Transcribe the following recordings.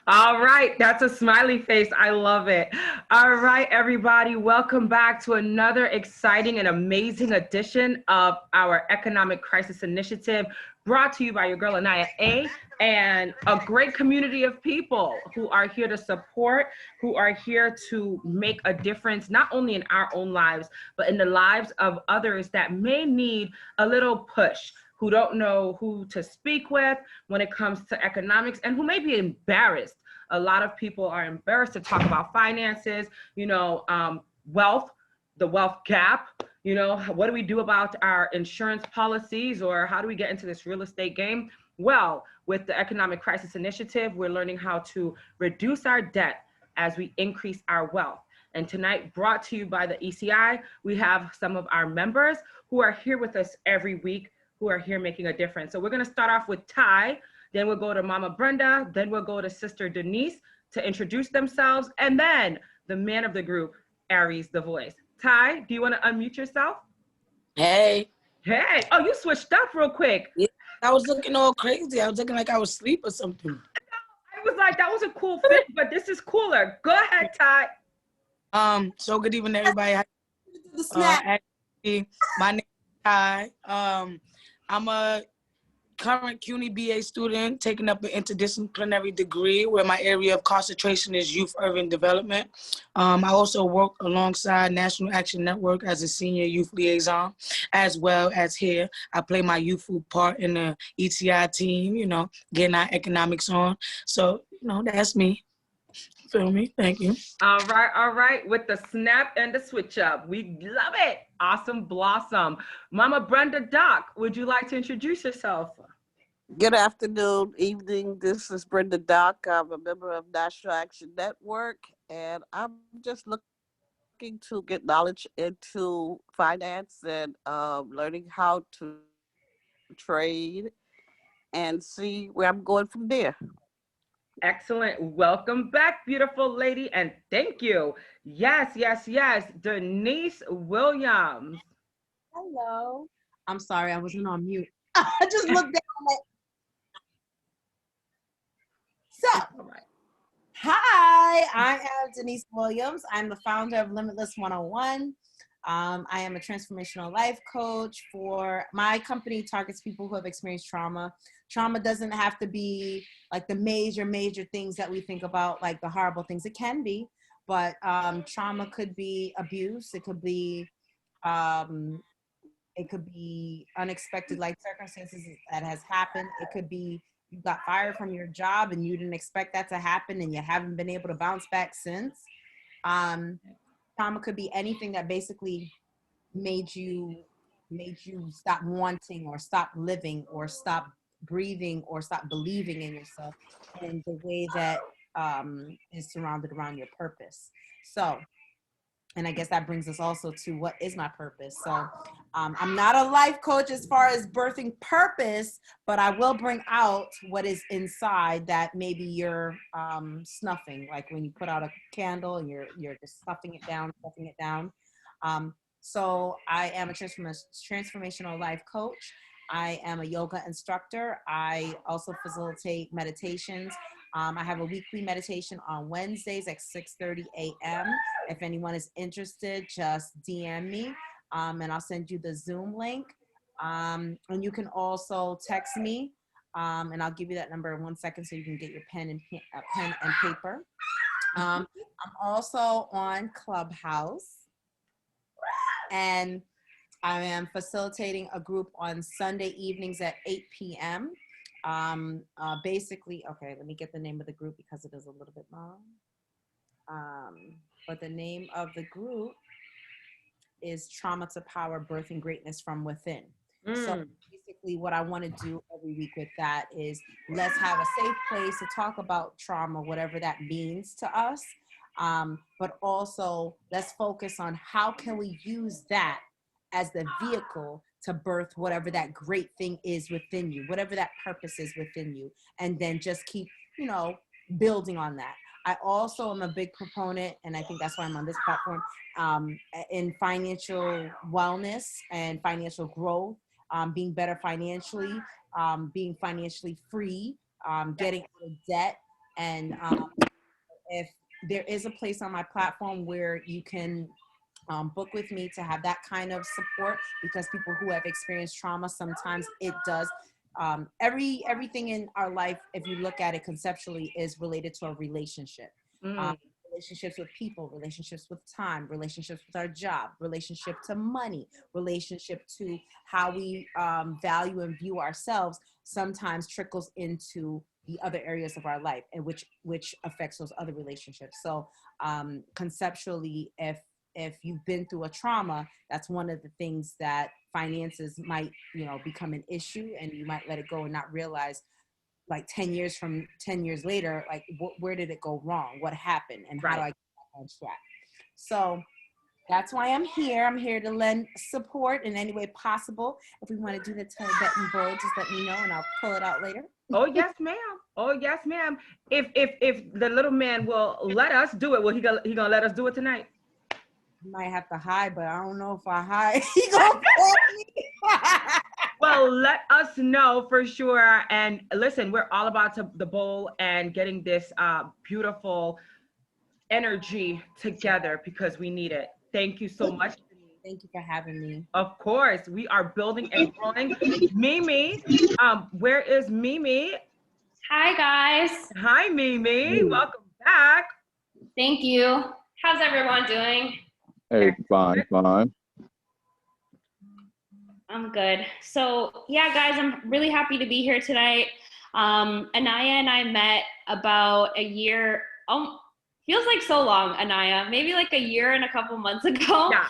All right, that's a smiley face. I love it. All right, everybody, welcome back to another exciting and amazing edition of our Economic Crisis Initiative, brought to you by your girl AniYa A, and a great community of people who are here to support, who are here to make a difference, not only in our own lives, but in the lives of others that may need a little push, who don't know who to speak with when it comes to economics, and who may be embarrassed. A lot of people are embarrassed to talk about finances, wealth, the wealth gap. What do we do about our insurance policies, or how do we get into this real estate game? Well, with the Economic Crisis Initiative, we're learning how to reduce our debt as we increase our wealth. And tonight, brought to you by the ECI, we have some of our members who are here with us every week, who are here making a difference. So we're going to start off with Ty, then we'll go to Mama Brenda, then we'll go to Sister Denise to introduce themselves, and then the man of the group, Aries the voice. Ty, do you want to unmute yourself? Hey. Hey, oh, you switched up real quick. Yeah, I was looking all crazy. I was looking like I was asleep or something. I was like, that was a cool fit, but this is cooler. Go ahead, Ty. So good evening, everybody. My name is Ty. I'm a current CUNY BA student taking up an interdisciplinary degree where my area of concentration is youth urban development. I also work alongside National Action Network as a senior youth liaison, as well as here I play my youthful part in the ETI team, getting our economics on. So, that's me. Feel me? Thank you. All right. With the snap and the switch up. We love it. Awesome blossom. Mama Brenda Doc, would you like to introduce yourself? Good afternoon, evening. This is Brenda Doc. I'm a member of National Action Network, and I'm just looking to get knowledge into finance and learning how to trade and see where I'm going from there. Excellent. Welcome back, beautiful lady, and thank you. Yes. Denise Williams. Hello. I'm sorry, I wasn't on mute. I just looked down. So, hi, I am Denise Williams. I'm the founder of Limitless 101. I am a transformational life coach. For my company targets people who have experienced trauma. Trauma doesn't have to be like the major things that we think about, like the horrible things. It can be, but trauma could be abuse. It could be unexpected life circumstances that has happened. It could be you got fired from your job and you didn't expect that to happen and you haven't been able to bounce back since. Trauma could be anything that basically made you stop wanting or stop living or stop breathing or stop believing in yourself in the way that is surrounded around your purpose. So, and I guess that brings us also to what is my purpose. So I'm not a life coach as far as birthing purpose, but I will bring out what is inside that maybe you're snuffing, like when you put out a candle and you're just stuffing it down. So I am a transformational life coach. I am a yoga instructor. I also facilitate meditations. I have a weekly meditation on Wednesdays at 6:30 a.m. If anyone is interested, just DM me and I'll send you the Zoom link. And you can also text me and I'll give you that number in 1 second so you can get your pen and paper. I'm also on Clubhouse, and I am facilitating a group on Sunday evenings at 8 p.m. Basically, okay, let me get the name of the group because it is a little bit long. But the name of the group is Trauma to Power Birthing Greatness from Within. So basically what I want to do every week with that is let's have a safe place to talk about trauma, whatever that means to us. But also let's focus on how can we use that as the vehicle to birth whatever that great thing is within you, whatever that purpose is within you, and then just keep, building on that. I also am a big proponent, and I think that's why I'm on this platform, in financial wellness and financial growth, being better financially, being financially free, getting out of debt, And if there is a place on my platform where you can book with me to have that kind of support, because people who have experienced trauma, sometimes it does. Everything in our life, if you look at it conceptually, is related to a relationship. Relationships with people, relationships with time, relationships with our job, relationship to money, relationship to how we value and view ourselves, sometimes trickles into the other areas of our life, and which affects those other relationships. So conceptually, if you've been through a trauma, that's one of the things that finances might, become an issue, and you might let it go and not realize, like 10 years later, like where did it go wrong? What happened? And how do I get back on track? So that's why I'm here. I'm here to lend support in any way possible. If we want to do the Tibetan bowl, just let me know and I'll pull it out later. Oh, yes, ma'am. Oh, yes, ma'am. If the little man will let us do it, he gonna let us do it tonight? You might have to hide, but I don't know if I hide. He gonna pull me. Well, let us know for sure. And listen, we're all about the bowl and getting this beautiful energy together because we need it. Thank you so much. Thank you for having me. Of course, we are building and growing. Mimi, where is Mimi? Hi, guys. Hi, Mimi. Welcome back. Thank you. How's everyone doing? Hey, fine. I'm good. So yeah, guys, I'm really happy to be here tonight. AniYa and I met about a year, feels like so long, AniYa, maybe like a year and a couple months ago. Yeah.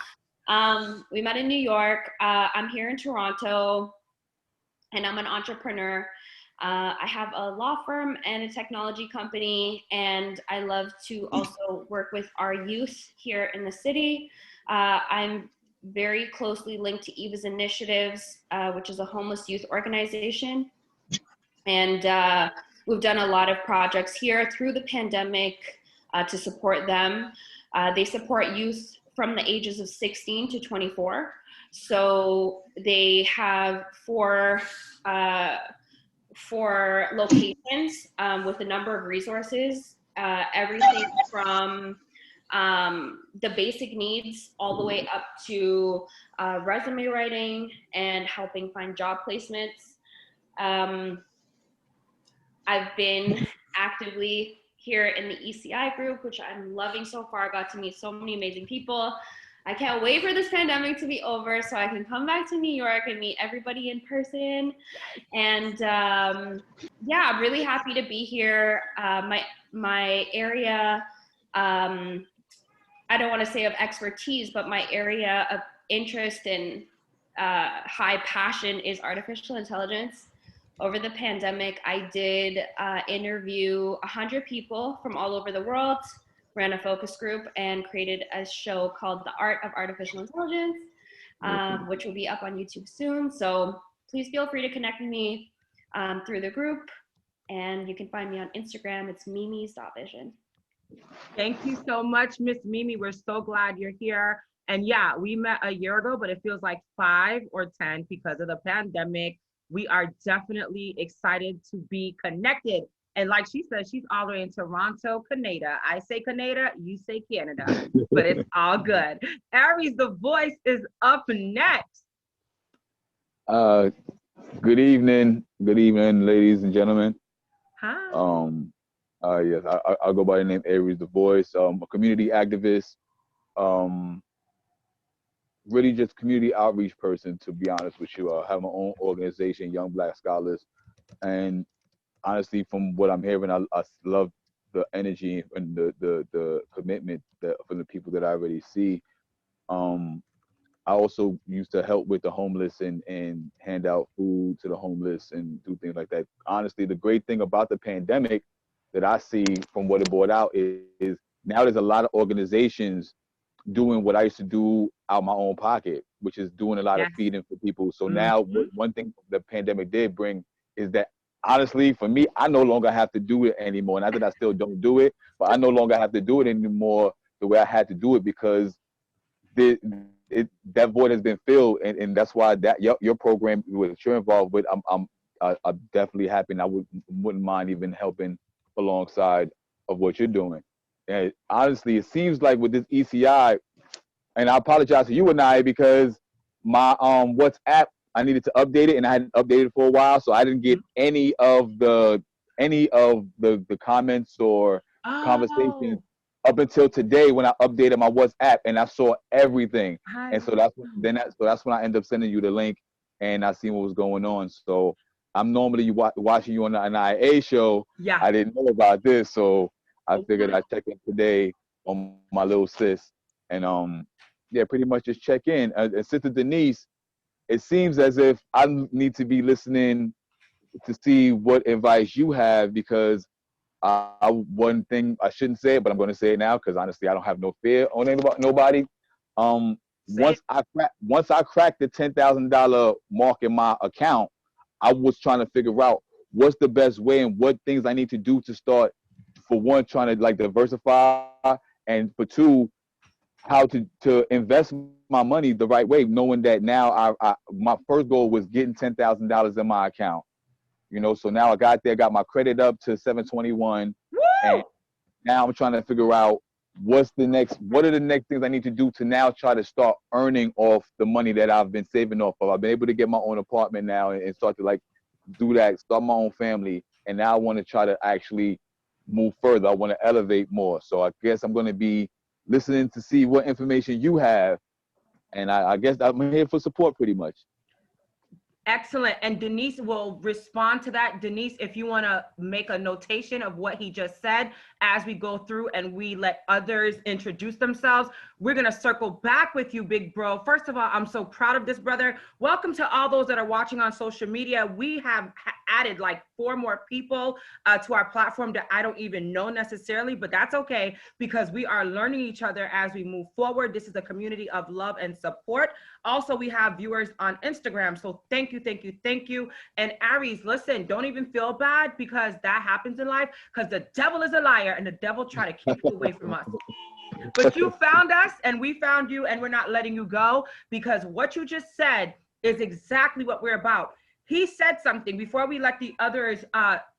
We met in New York. I'm here in Toronto, and I'm an entrepreneur. I have a law firm and a technology company, and I love to also work with our youth here in the city. I'm very closely linked to Eva's Initiatives, which is a homeless youth organization. And we've done a lot of projects here through the pandemic to support them. They support youth from the ages of 16 to 24. So they have four locations with a number of resources, everything from the basic needs all the way up to resume writing and helping find job placements. I've been actively here in the ECI group, which I'm loving so far. I got to meet so many amazing people. I can't wait for this pandemic to be over so I can come back to New York and meet everybody in person. And yeah, I'm really happy to be here. My area, I don't want to say of expertise, but my area of interest and high passion is artificial intelligence. Over the pandemic, I did interview 100 people from all over the world, ran a focus group, and created a show called The Art of Artificial Intelligence, which will be up on YouTube soon. So please feel free to connect with me through the group, and you can find me on Instagram. It's mimis.vision. Thank you so much, Miss Mimi. We're so glad you're here. And yeah, we met a year ago, but it feels like 5 or 10 because of the pandemic. We are definitely excited to be connected. And like she said, she's all the way in Toronto, Canada. I say Canada, you say Canada, but it's all good. Aries, the voice is up next. Good evening, ladies and gentlemen. Hi. Yes, I'll go by the name Aries the Voice. A community activist, really just community outreach person, to be honest with you. I have my own organization, Young Black Scholars, and honestly, from what I'm hearing, I love the energy and the commitment from the people that I already see. I also used to help with the homeless and hand out food to the homeless and do things like that. Honestly, the great thing about the pandemic that I see from what it brought out is now there's a lot of organizations doing what I used to do out my own pocket, which is doing a lot of feeding for people. So now one thing the pandemic did bring is that, honestly, for me, I no longer have to do it anymore. Not that I still don't do it, but I no longer have to do it anymore the way I had to do it, because that void has been filled, and that's why that your program, what you're involved with, I'm definitely happy, and I wouldn't mind even helping alongside of what you're doing. And honestly, it seems like with this ECI, and I apologize to you and I because my WhatsApp, I needed to update it and I hadn't updated it for a while, so I didn't get any of the comments or conversations Oh, up until today when I updated my WhatsApp and I saw everything. hi. And so that's when I end up sending you the link and I seen what was going on. So I'm normally watching you on the AniYa show. Yeah. I didn't know about this, so I figured Okay. I'd check in today on my little sis and yeah, pretty much just check in. And Sister Denise, it seems as if I need to be listening to see what advice you have because one thing I shouldn't say it, but I'm going to say it now because honestly, I don't have no fear on nobody. Um, Say once I cracked the $10,000 mark in my account, I was trying to figure out what's the best way and what things I need to do to start. For one, trying to like diversify, and for two, how to invest my money the right way, knowing that now I my first goal was getting $10,000 in my account. So now I got there, got my credit up to 721, and Woo! now I'm trying to figure out what are the next things I need to do to now try to start earning off the money that I've been saving off of. I've been able to get my own apartment now and start to like do that, start my own family, and now I want to try to actually move further. I want to elevate more. So I guess I'm going to be listening to see what information you have, and I guess I'm here for support pretty much. Excellent. And Denise will respond to that. Denise, if you want to make a notation of what he just said as we go through and we let others introduce themselves, we're going to circle back with you, big bro. First of all, I'm so proud of this brother. Welcome to all those that are watching on social media. We have added like 4 more people to our platform that I don't even know necessarily, but that's okay because we are learning each other as we move forward. This is a community of love and support. Also, we have viewers on Instagram. So thank you, thank you, thank you. And Aries, listen, don't even feel bad because that happens in life because the devil is a liar and the devil try to keep you away from us. But you found us and we found you and we're not letting you go because what you just said is exactly what we're about. He said something before we let the others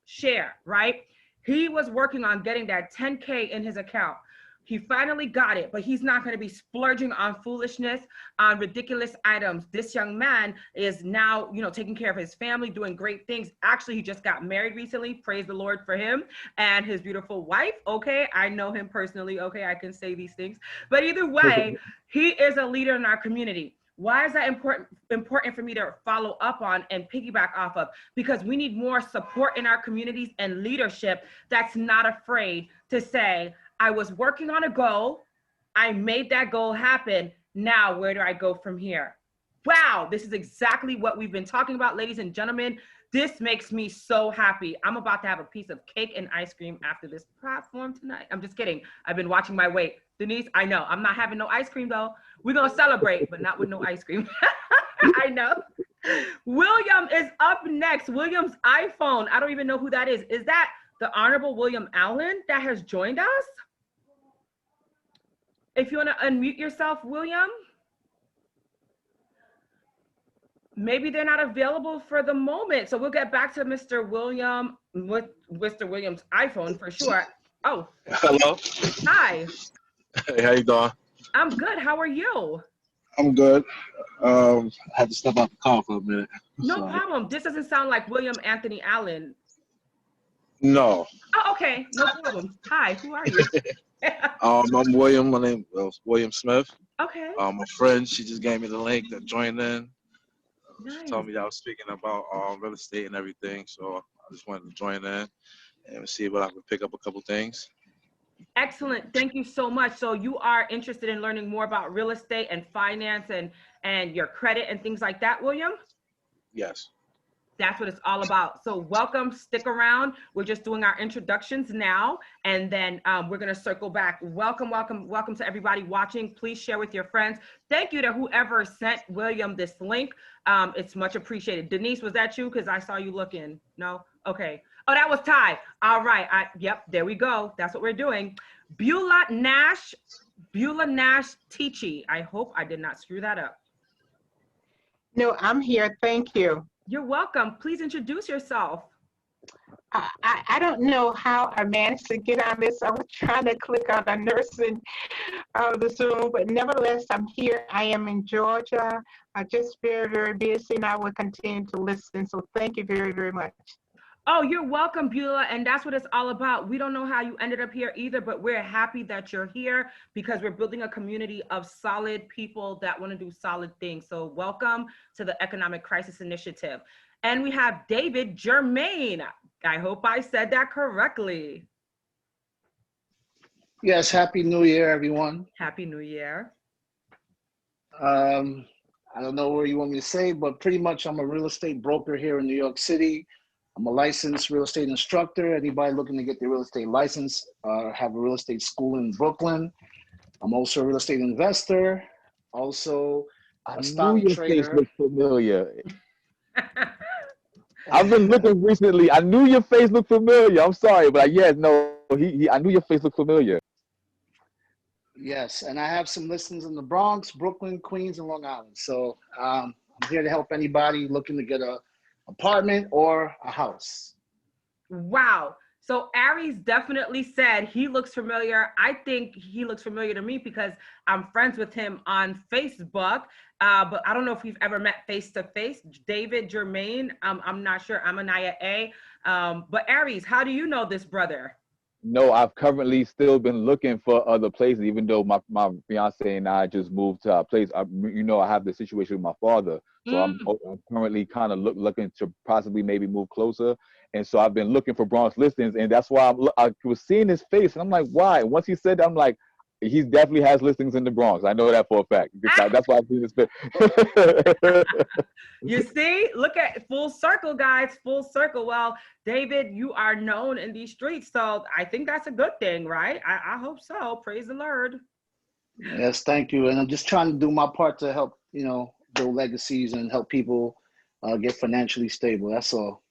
share, right? He was working on getting that 10K in his account. He finally got it, but he's not going to be splurging on foolishness, on ridiculous items. This young man is now, taking care of his family, doing great things. Actually, he just got married recently. Praise the Lord for him and his beautiful wife. Okay, I know him personally. Okay, I can say these things. But either way, he is a leader in our community. Why is that important for me to follow up on and piggyback off of? Because we need more support in our communities and leadership that's not afraid to say, I was working on a goal. I made that goal happen. Now, where do I go from here? Wow, this is exactly what we've been talking about, ladies and gentlemen. This makes me so happy. I'm about to have a piece of cake and ice cream after this platform tonight. I'm just kidding. I've been watching my weight. Denise, I know. I'm not having no ice cream, though. We're going to celebrate, but not with no ice cream. I know. William is up next. William's iPhone. I don't even know who that is. Is that the Honorable William Allen that has joined us? If you want to unmute yourself, William. Maybe they're not available for the moment. So we'll get back to Mr. William with Mr. William's iPhone for sure. Oh. Hello. Hi. Hey, how you doing? I'm good. How are you? I'm good. I had to step out the car for a minute. No Sorry. problem. This doesn't sound like William Anthony Allen. No. Oh, okay. No problem. Hi, who are you? I'm William. My name is William Smith. Okay. My friend, she just gave me the link to join in. Nice. She told me that I was speaking about real estate and everything, so I just wanted to join in and see if I could pick up a couple things. Excellent. Thank you so much. So you are interested in learning more about real estate and finance and your credit and things like that, William? Yes. That's what it's all about. So welcome, stick around. We're just doing our introductions now, and then we're gonna circle back. Welcome, welcome, welcome to everybody watching. Please share with your friends. Thank you to whoever sent William this link. It's much appreciated. Denise, was that you? Because I saw you looking. No? Okay. Oh, that was Ty. All right. Yep, there we go. That's what we're doing. Beulah Nash Tichy. I hope I did not screw that up. No, I'm here. Thank you. You're welcome. Please introduce yourself. I don't know how I managed to get on this. I was trying to click on the nursing the Zoom, but nevertheless, I'm here. I am in Georgia. Just very, very busy, and I will continue to listen. So thank you very, very much. Oh, you're welcome, Beulah, and that's what it's all about. We don't know how you ended up here either, but we're happy that you're here because we're building a community of solid people that want to do solid things. So welcome to the Economic Crisis Initiative. And we have David Germain. I hope I said that correctly. Yes, Happy New Year, everyone. Happy New Year. I don't know where you want me to say, but pretty much I'm a real estate broker here in New York City. I'm a licensed real estate instructor. Anybody looking to get their real estate license, have a real estate school in Brooklyn. I'm also a real estate investor, also I a knew stock your face trader. looked familiar. I've been looking recently. I knew your face looked familiar. I'm sorry, but I knew your face looked familiar. Yes, and I have some listings in the Bronx, Brooklyn, Queens, and Long Island. So I'm here to help anybody looking to get a apartment or a house. Wow. So Aries definitely said he looks familiar. I think he looks familiar to me because I'm friends with him on Facebook. But I don't know if we've ever met face to face. David Germain, I'm not sure. I'm AniYa A. But Aries, how do you know this brother? No, I've currently still been looking for other places, even though my fiance and I just moved to our place. I have the situation with my father, so I'm currently kind of looking to possibly maybe move closer. And so I've been looking for Bronx listings, and that's why I was seeing his face, and I'm like, why? And once he said that, I'm like, he definitely has listings in the Bronx. I know that for a fact. That's why I've seen his face. You see, look at full circle, guys, full circle. Well, David, you are known in these streets, so I think that's a good thing, right? I hope so. Praise the Lord. Yes, thank you. And I'm just trying to do my part to help, build legacies and help people get financially stable. That's all.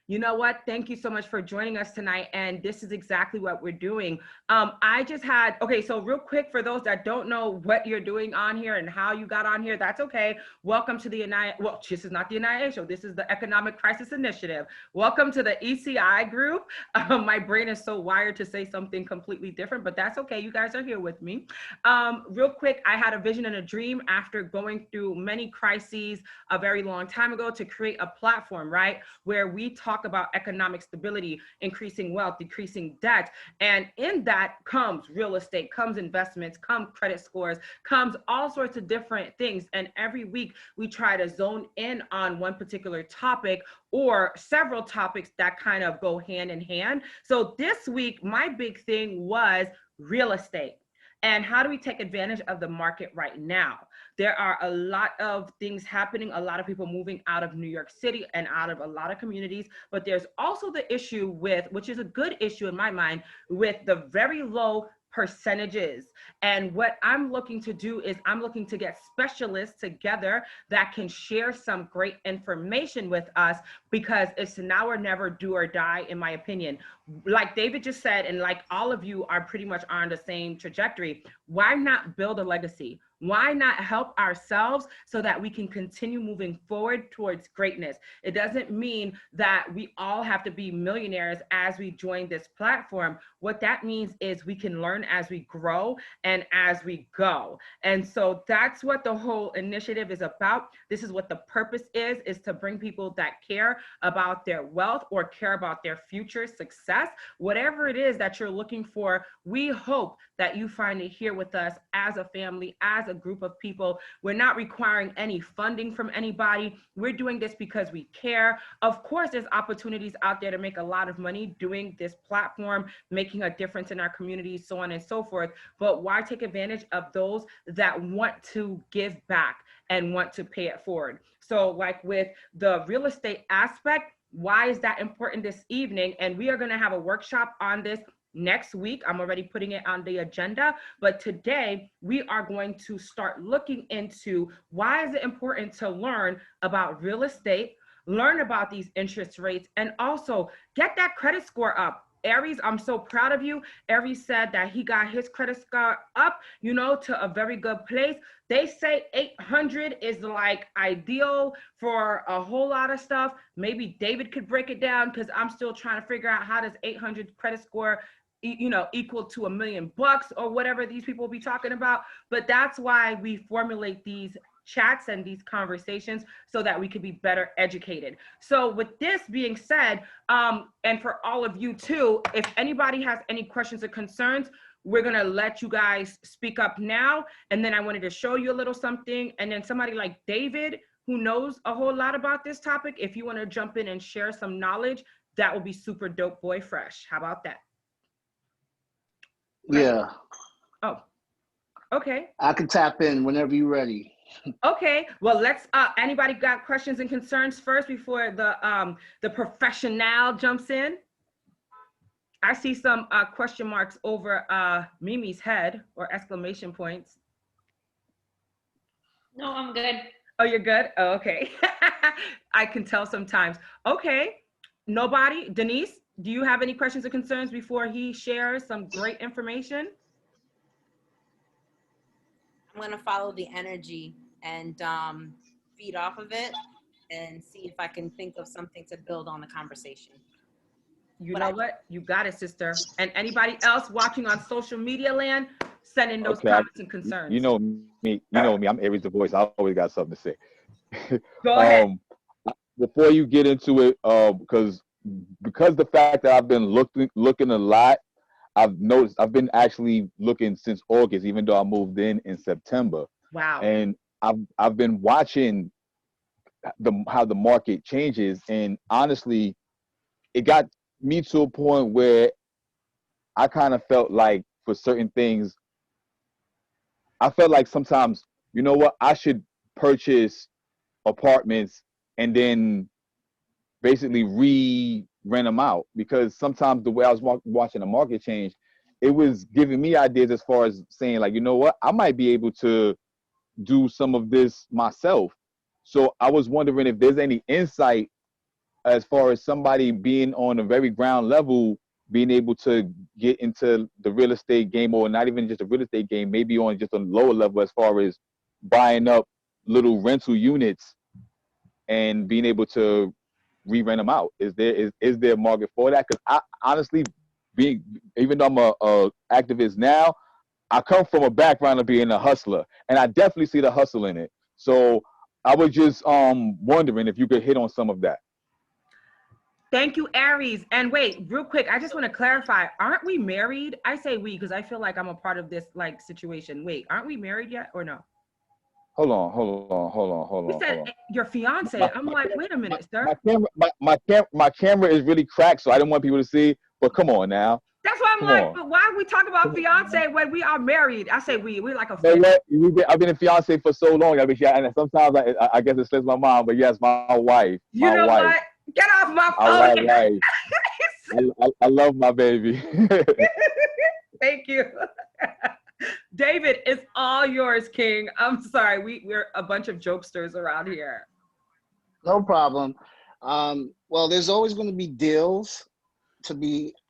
You know what? Thank you so much for joining us tonight. And this is exactly what we're doing. So real quick, for those that don't know what you're doing on here and how you got on here, that's okay. Welcome to the this is not the AniYa show. This is the Economic Crisis Initiative. Welcome to the ECI group. My brain is so wired to say something completely different, but that's okay. You guys are here with me. Real quick, I had a vision and a dream after going through many crises a very long time ago to create a platform, right? Where we talk about economic stability, increasing wealth, decreasing debt. And in that comes real estate, comes investments, come credit scores, comes all sorts of different things. And every week we try to zone in on one particular topic or several topics that kind of go hand in hand. So this week, my big thing was real estate. And how do we take advantage of the market right now? There are a lot of things happening, a lot of people moving out of New York City and out of a lot of communities, but there's also the issue with, which is a good issue in my mind, with the very low percentages. And what I'm looking to do is I'm looking to get specialists together that can share some great information with us, because it's now or never, do or die, in my opinion. Like David just said, and like all of you are pretty much on the same trajectory, why not build a legacy? Why not help ourselves so that we can continue moving forward towards greatness? It doesn't mean that we all have to be millionaires as we join this platform. What that means is we can learn as we grow and as we go. And so that's what the whole initiative is about. This is what the purpose is to bring people that care about their wealth or care about their future success. Whatever it is that you're looking for, we hope that you find it here with us as a family, as a group of people. We're not requiring any funding from anybody. We're doing this because we care. Of course, there's opportunities out there to make a lot of money doing this platform, making a difference in our community, so on and so forth. But why take advantage of those that want to give back and want to pay it forward? So like with the real estate aspect, why is that important this evening? And we are going to have a workshop on this next week. I'm already putting it on the agenda, but today we are going to start looking into why is it important to learn about real estate, learn about these interest rates, and also get that credit score up. Aries, I'm so proud of you. Aries said that he got his credit score up, you know, to a very good place. They say 800 is like ideal for a whole lot of stuff. Maybe David could break it down because I'm still trying to figure out how does 800 credit score, you know, equal to $1,000,000 or whatever these people will be talking about. But that's why we formulate these chats and these conversations so that we could be better educated. So with this being said, and for all of you too, if anybody has any questions or concerns, we're gonna let you guys speak up now. And then I wanted to show you a little something. And then somebody like David, who knows a whole lot about this topic, if you wanna jump in and share some knowledge, that would be super dope, boy fresh. How about that? Yeah. Oh, okay. I can tap in whenever you're ready. Okay, well, let's, anybody got questions and concerns first before the professional jumps in? I see some question marks over Mimi's head or exclamation points. No, I'm good. Oh, you're good? Oh, okay. I can tell sometimes. Okay, nobody? Denise, do you have any questions or concerns before he shares some great information? I'm gonna follow the energy and feed off of it and see if I can think of something to build on the conversation. You know what? You got it, sister. And anybody else watching on social media land, send in those comments and concerns. You know me. I'm Aries the voice. I always got something to say. Go ahead. Before you get into it, because the fact that I've been looking a lot, I've noticed I've been actually looking since August, even though I moved in September. Wow. And I've been watching how the market changes, and honestly, it got me to a point where I kind of felt like for certain things, I felt like sometimes, you know what, I should purchase apartments and then basically rent them out, because sometimes the way I was watching the market change, it was giving me ideas as far as saying like, you know what, I might be able to do some of this myself. So I was wondering if there's any insight as far as somebody being on a very ground level, being able to get into the real estate game, or not even just a real estate game, maybe on just a lower level as far as buying up little rental units and being able to re-rent them out. Is there a market for that? Because I honestly, even though I'm a activist now, I come from a background of being a hustler, and I definitely see the hustle in it. So I was just wondering if you could hit on some of that. Thank you, Aries. And wait, real quick, I just want to clarify. Aren't we married? I say we because I feel like I'm a part of this like situation. Wait, aren't we married yet or no? Hold on. You said your fiance. I'm like, wait a minute, sir. My camera is really cracked, so I don't want people to see. But come on now. That's why I'm like, but why we talk about fiance when we are married? I say we're like a family. I've been a fiance for so long. I mean, and sometimes I guess it slips my mind, but yes, my wife. You know what? Get off my phone. I love my baby. Thank you. David, it's all yours, King. I'm sorry. We're a bunch of jokesters around here. No problem. Well, there's always going to be deals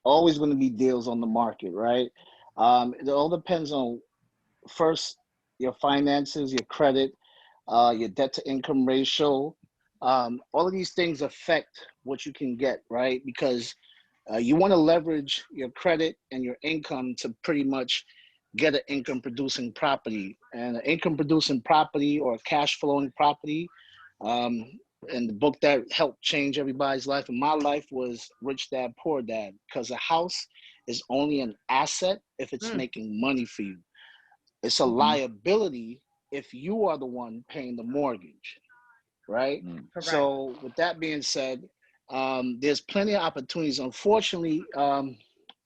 always going to be deals on the market, right? It all depends on, first, your finances, your credit, your debt to income ratio. All of these things affect what you can get, right? Because you want to leverage your credit and your income to pretty much get an income producing property. And an income producing property or a cash flowing property, and the book that helped change everybody's life in my life was Rich Dad Poor Dad, because a house is only an asset if it's making money for you. It's a liability if you are the one paying the mortgage, right? So with that being said, there's plenty of opportunities. Unfortunately, when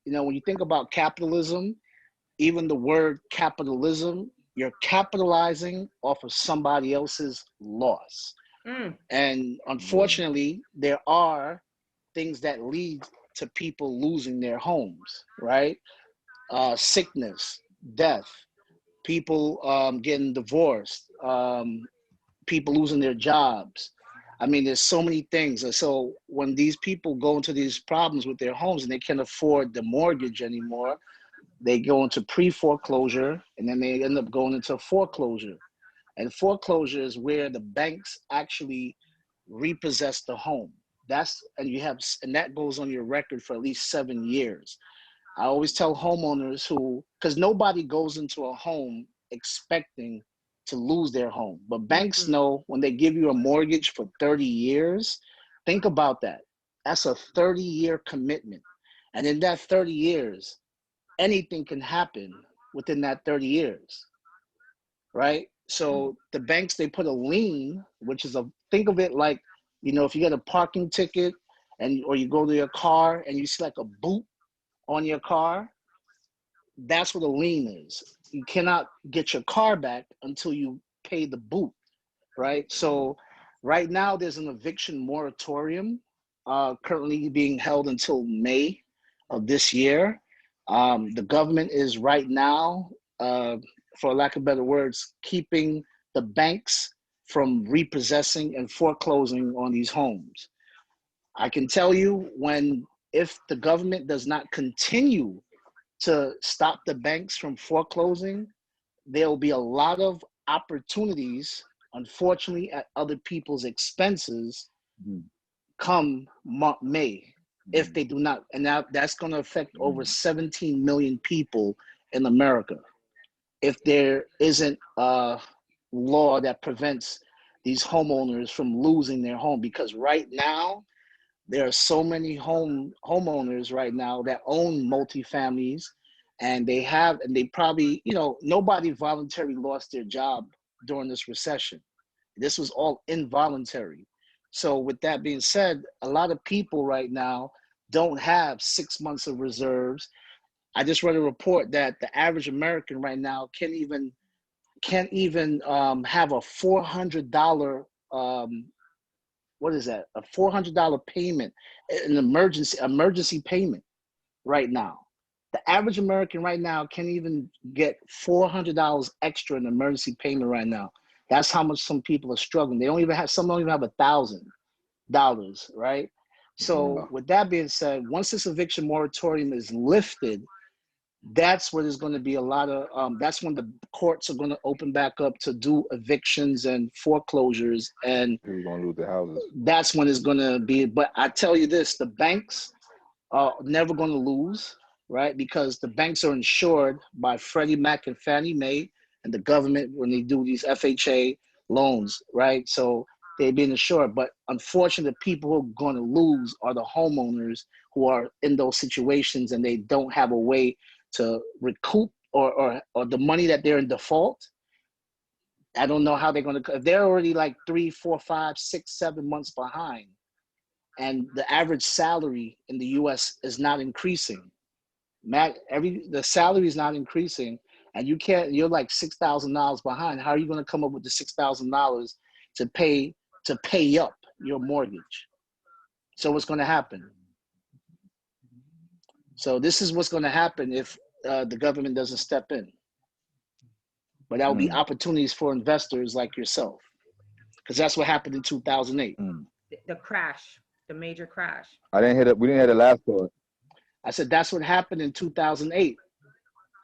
you think about capitalism, even the word capitalism, you're capitalizing off of somebody else's loss. And unfortunately, there are things that lead to people losing their homes, right? Sickness, death, people getting divorced, people losing their jobs. I mean, there's so many things. And so when these people go into these problems with their homes and they can't afford the mortgage anymore, they go into pre-foreclosure, and then they end up going into foreclosure. And foreclosure is where the banks actually repossess the home. And that goes on your record for at least 7 years. I always tell homeowners because nobody goes into a home expecting to lose their home. But banks know when they give you a mortgage for 30 years, think about that. That's a 30-year commitment. And in that 30 years, anything can happen within that 30 years, right? So the banks, they put a lien, which is think of it like, if you get a parking ticket or you go to your car and you see like a boot on your car, that's what a lien is. You cannot get your car back until you pay the boot, right? So right now there's an eviction moratorium currently being held until May of this year. The government is right now, for lack of better words, keeping the banks from repossessing and foreclosing on these homes. I can tell you if the government does not continue to stop the banks from foreclosing, there will be a lot of opportunities, unfortunately, at other people's expenses come May, if they do not. And that's going to affect over 17 million people in America if there isn't a law that prevents these homeowners from losing their home. Because right now, there are so many homeowners right now that own multifamilies, and they probably, nobody voluntarily lost their job during this recession. This was all involuntary. So with that being said, a lot of people right now don't have 6 months of reserves. I just read a report that the average American right now can't even have a $400 what is that? A $400 payment, an emergency payment right now. The average American right now can't even get $400 extra in emergency payment right now. That's how much some people are struggling. Some don't even have $1,000, right? So with that being said, once this eviction moratorium is lifted, that's where there's going to be a lot of, that's when the courts are going to open back up to do evictions and foreclosures, and People gonna lose their houses. that's when it's going to be. But I tell you this, the banks are never going to lose, right? Because the banks are insured by Freddie Mac and Fannie Mae and the government when they do these FHA loans, right? So they're being insured. But unfortunately, the people who are going to lose are the homeowners who are in those situations and they don't have a way to recoup or the money that they're in default. I don't know how they're going to, if they're already like 3, 4, 5, 6, 7 months behind, and the average salary in the US is not increasing. The salary is not increasing, and you're like $6,000 behind. How are you going to come up with the $6,000 to pay up your mortgage? So what's going to happen? So this is what's going to happen if the government doesn't step in. But that will be opportunities for investors like yourself, because that's what happened in 2008. The crash, the major crash. We didn't hear the last part. I said that's what happened in 2008.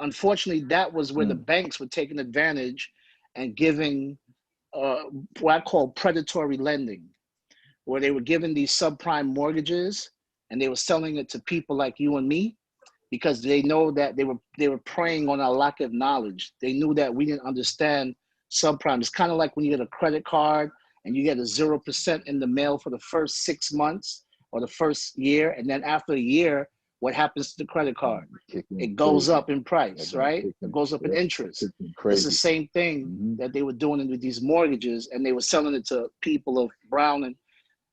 Unfortunately, that was where the banks were taking advantage and giving what I call predatory lending, where they were giving these subprime mortgages and they were selling it to people like you and me, because they know that they were preying on our lack of knowledge. They knew that we didn't understand subprime. It's kind of like when you get a credit card and you get a 0% in the mail for the first 6 months or the first year, and then after a year, what happens to the credit card? It goes up in price, right? It goes up in interest. It's the same thing that they were doing with these mortgages, and they were selling it to people of brown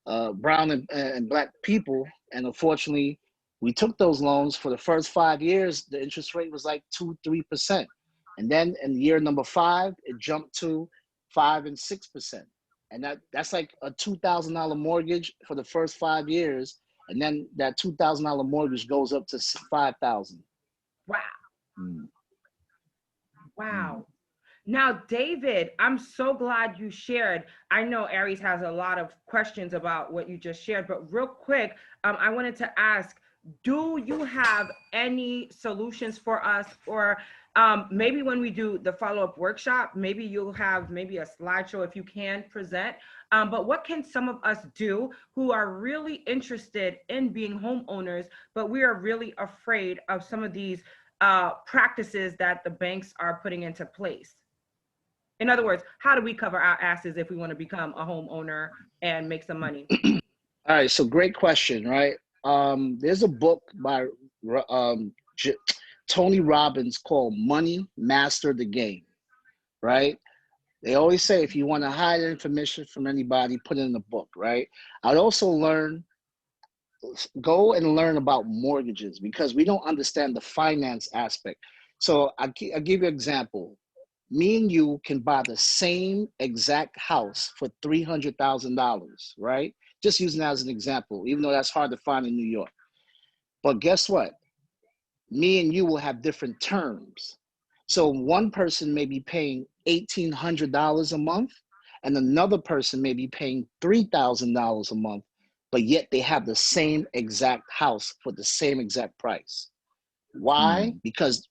and black people. And unfortunately, we took those loans. For the first 5 years, the interest rate was like 2-3%. And then in year number 5, it jumped to 5 and 6%. And that's like a $2,000 mortgage for the first 5 years. And then that $2,000 mortgage goes up to $5,000. Wow. Wow. Now, David, I'm so glad you shared. I know Aries has a lot of questions about what you just shared, but real quick, I wanted to ask, do you have any solutions for us, or maybe when we do the follow-up workshop, maybe you'll have maybe a slideshow if you can present, but what can some of us do who are really interested in being homeowners, but we are really afraid of some of these practices that the banks are putting into place? In other words, how do we cover our asses if we want to become a homeowner and make some money? All right, so great question, right? There's a book by um, J- Tony Robbins called Money Master the Game, right? They always say if you want to hide information from anybody, put it in the book, right? I'd also go and learn about mortgages because we don't understand the finance aspect. So I'll give you an example. Me and you can buy the same exact house for $300,000, right? Just using that as an example, even though that's hard to find in New York. But guess what? Me and you will have different terms. So one person may be paying $1,800 a month, and another person may be paying $3,000 a month, but yet they have the same exact house for the same exact price. Why? Because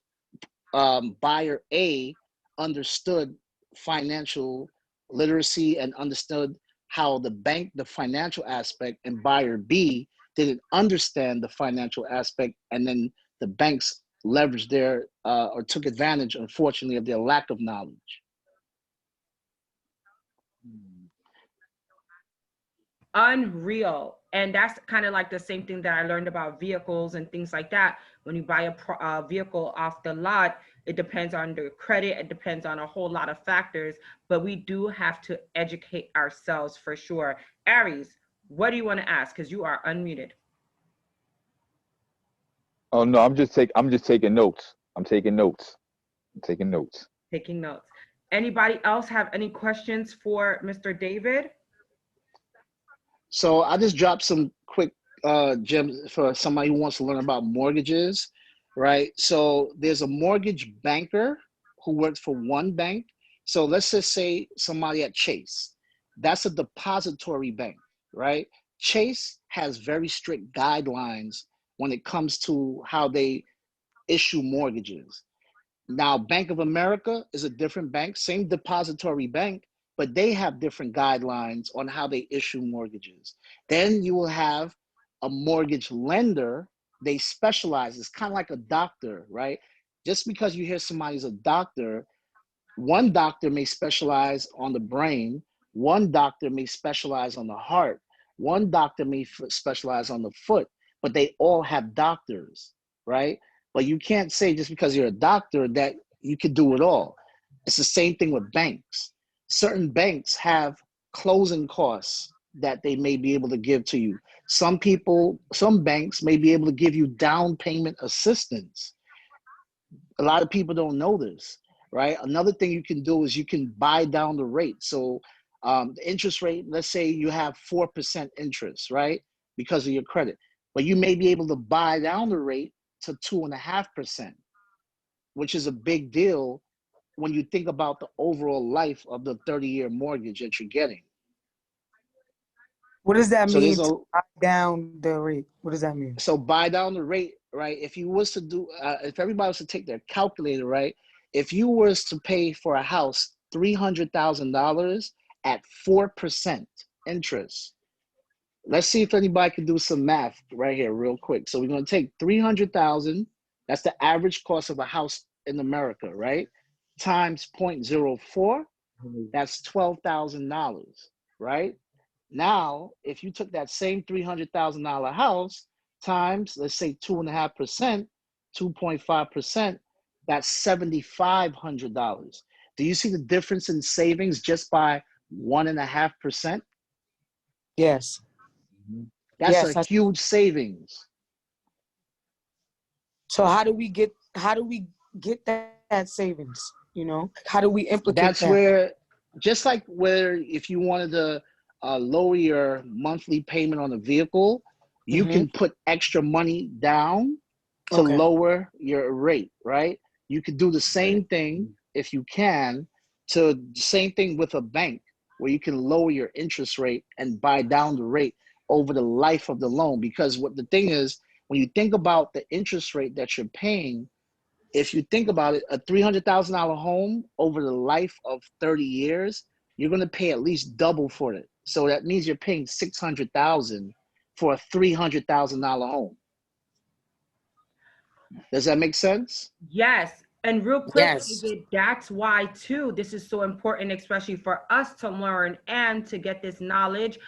buyer A understood financial literacy and understood how the financial aspect, and buyer B didn't understand the financial aspect, and then the banks leveraged their or took advantage, unfortunately, of their lack of knowledge. Unreal. And that's kind of like the same thing that I learned about vehicles and things like that. When you buy a vehicle off the lot, it depends on the credit, it depends on a whole lot of factors, but we do have to educate ourselves for sure. Aries, what do you want to ask? Because you are unmuted. Oh no, I'm just taking notes. I'm taking notes. I'm taking notes. Taking notes. Anybody else have any questions for Mr. David? So I just dropped some quick gems for somebody who wants to learn about mortgages, right? So there's a mortgage banker who works for one bank. So let's just say somebody at Chase. That's a depository bank, right? Chase has very strict guidelines when it comes to how they issue mortgages. Now, Bank of America is a different bank, same depository bank, but they have different guidelines on how they issue mortgages. Then you will have a mortgage lender. They specialize. It's kind of like a doctor, right? Just because you hear somebody's a doctor, one doctor may specialize on the brain, one doctor may specialize on the heart, one doctor may specialize on the foot, but they all have doctors, right? But you can't say just because you're a doctor that you could do it all. It's the same thing with banks. Certain banks have closing costs that they may be able to give to you. Some banks may be able to give you down payment assistance. A lot of people don't know this, right? Another thing you can do is you can buy down the rate. So the interest rate, let's say you have 4% interest, right? Because of your credit, but you may be able to buy down the rate to 2.5%, which is a big deal when you think about the overall life of the 30-year mortgage that you're getting. What does that So mean there's to buy down the rate? What does that mean? So buy down the rate, right? If you was to do, if everybody was to take their calculator, right? If you was to pay for a house $300,000 at 4% interest, let's see if anybody can do some math right here, real quick. So we're gonna take 300,000. That's the average cost of a house in America, right? Times 0.04, that's $12,000, right? Now, if you took that same $300,000 house times, let's say 2.5%, 2.5%, that's $7,500. Do you see the difference in savings just by 1.5%? Yes. That's a Yes. huge savings. So how do we get that savings? You know, how do we implicate That's that? where, just like where if you wanted to lower your monthly payment on a vehicle, you Mm-hmm. can put extra money down to Okay. lower your rate, right? You could do the same thing if you can to same thing with a bank where you can lower your interest rate and buy down the rate over the life of the loan. Because what the thing is, when you think about the interest rate that you're paying, if you think about it, a $300,000 home over the life of 30 years, you're going to pay at least double for it. So that means you're paying $600,000 for a $300,000 home. Does that make sense? Yes. And real quick, Yes. David, that's why too, this is so important, especially for us to learn and to get this knowledge,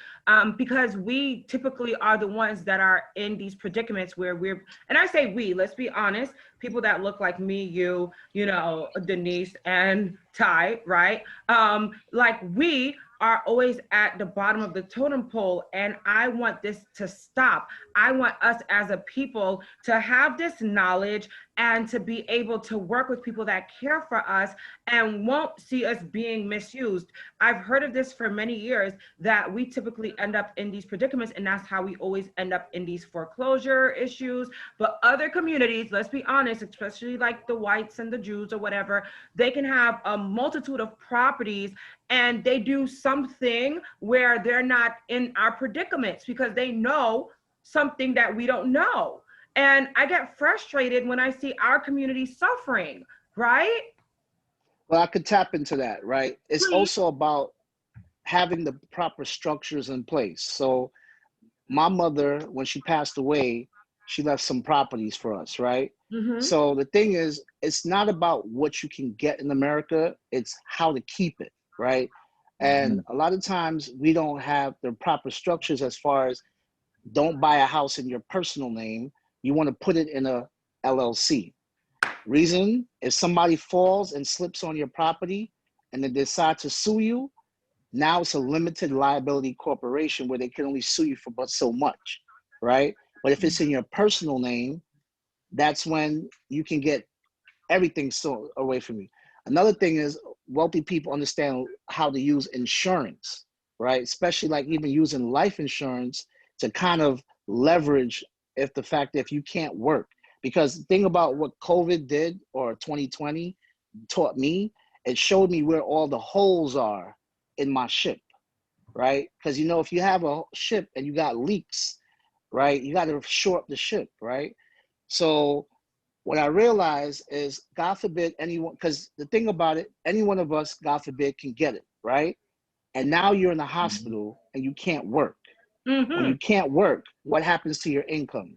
because we typically are the ones that are in these predicaments where we're, and I say we, let's be honest, people that look like me, you know, Denise and Ty, right? Like we are always at the bottom of the totem pole, and I want this to stop. I want us as a people to have this knowledge and to be able to work with people that care for us and won't see us being misused. I've heard of this for many years, that we typically end up in these predicaments, and that's how we always end up in these foreclosure issues. But other communities, let's be honest, especially like the whites and the Jews or whatever, they can have a multitude of properties and they do something where they're not in our predicaments because they know something that we don't know. And I get frustrated when I see our community suffering, right? Well, I could tap into that, right? It's Please. also about having the proper structures in place. So my mother, when she passed away, she left some properties for us, right? Mm-hmm. So the thing is, it's not about what you can get in America, it's how to keep it, right? And a lot of times we don't have the proper structures as far as don't buy a house in your personal name. You want to put it in a LLC. Reason, if somebody falls and slips on your property and they decide to sue you, now it's a limited liability corporation where they can only sue you for but so much, right? But if it's in your personal name, that's when you can get everything stolen away from you. Another thing is wealthy people understand how to use insurance, right? Especially like even using life insurance to kind of leverage if the fact that if you can't work. Because the thing about what COVID did or 2020 taught me, it showed me where all the holes are in my ship, right? Because you know, if you have a ship and you got leaks, right, you got to shore up the ship, right? So what I realized is, God forbid anyone, because the thing about it, any one of us, God forbid, can get it, right? And now you're in the hospital and you can't work. When you can't work, what happens to your income?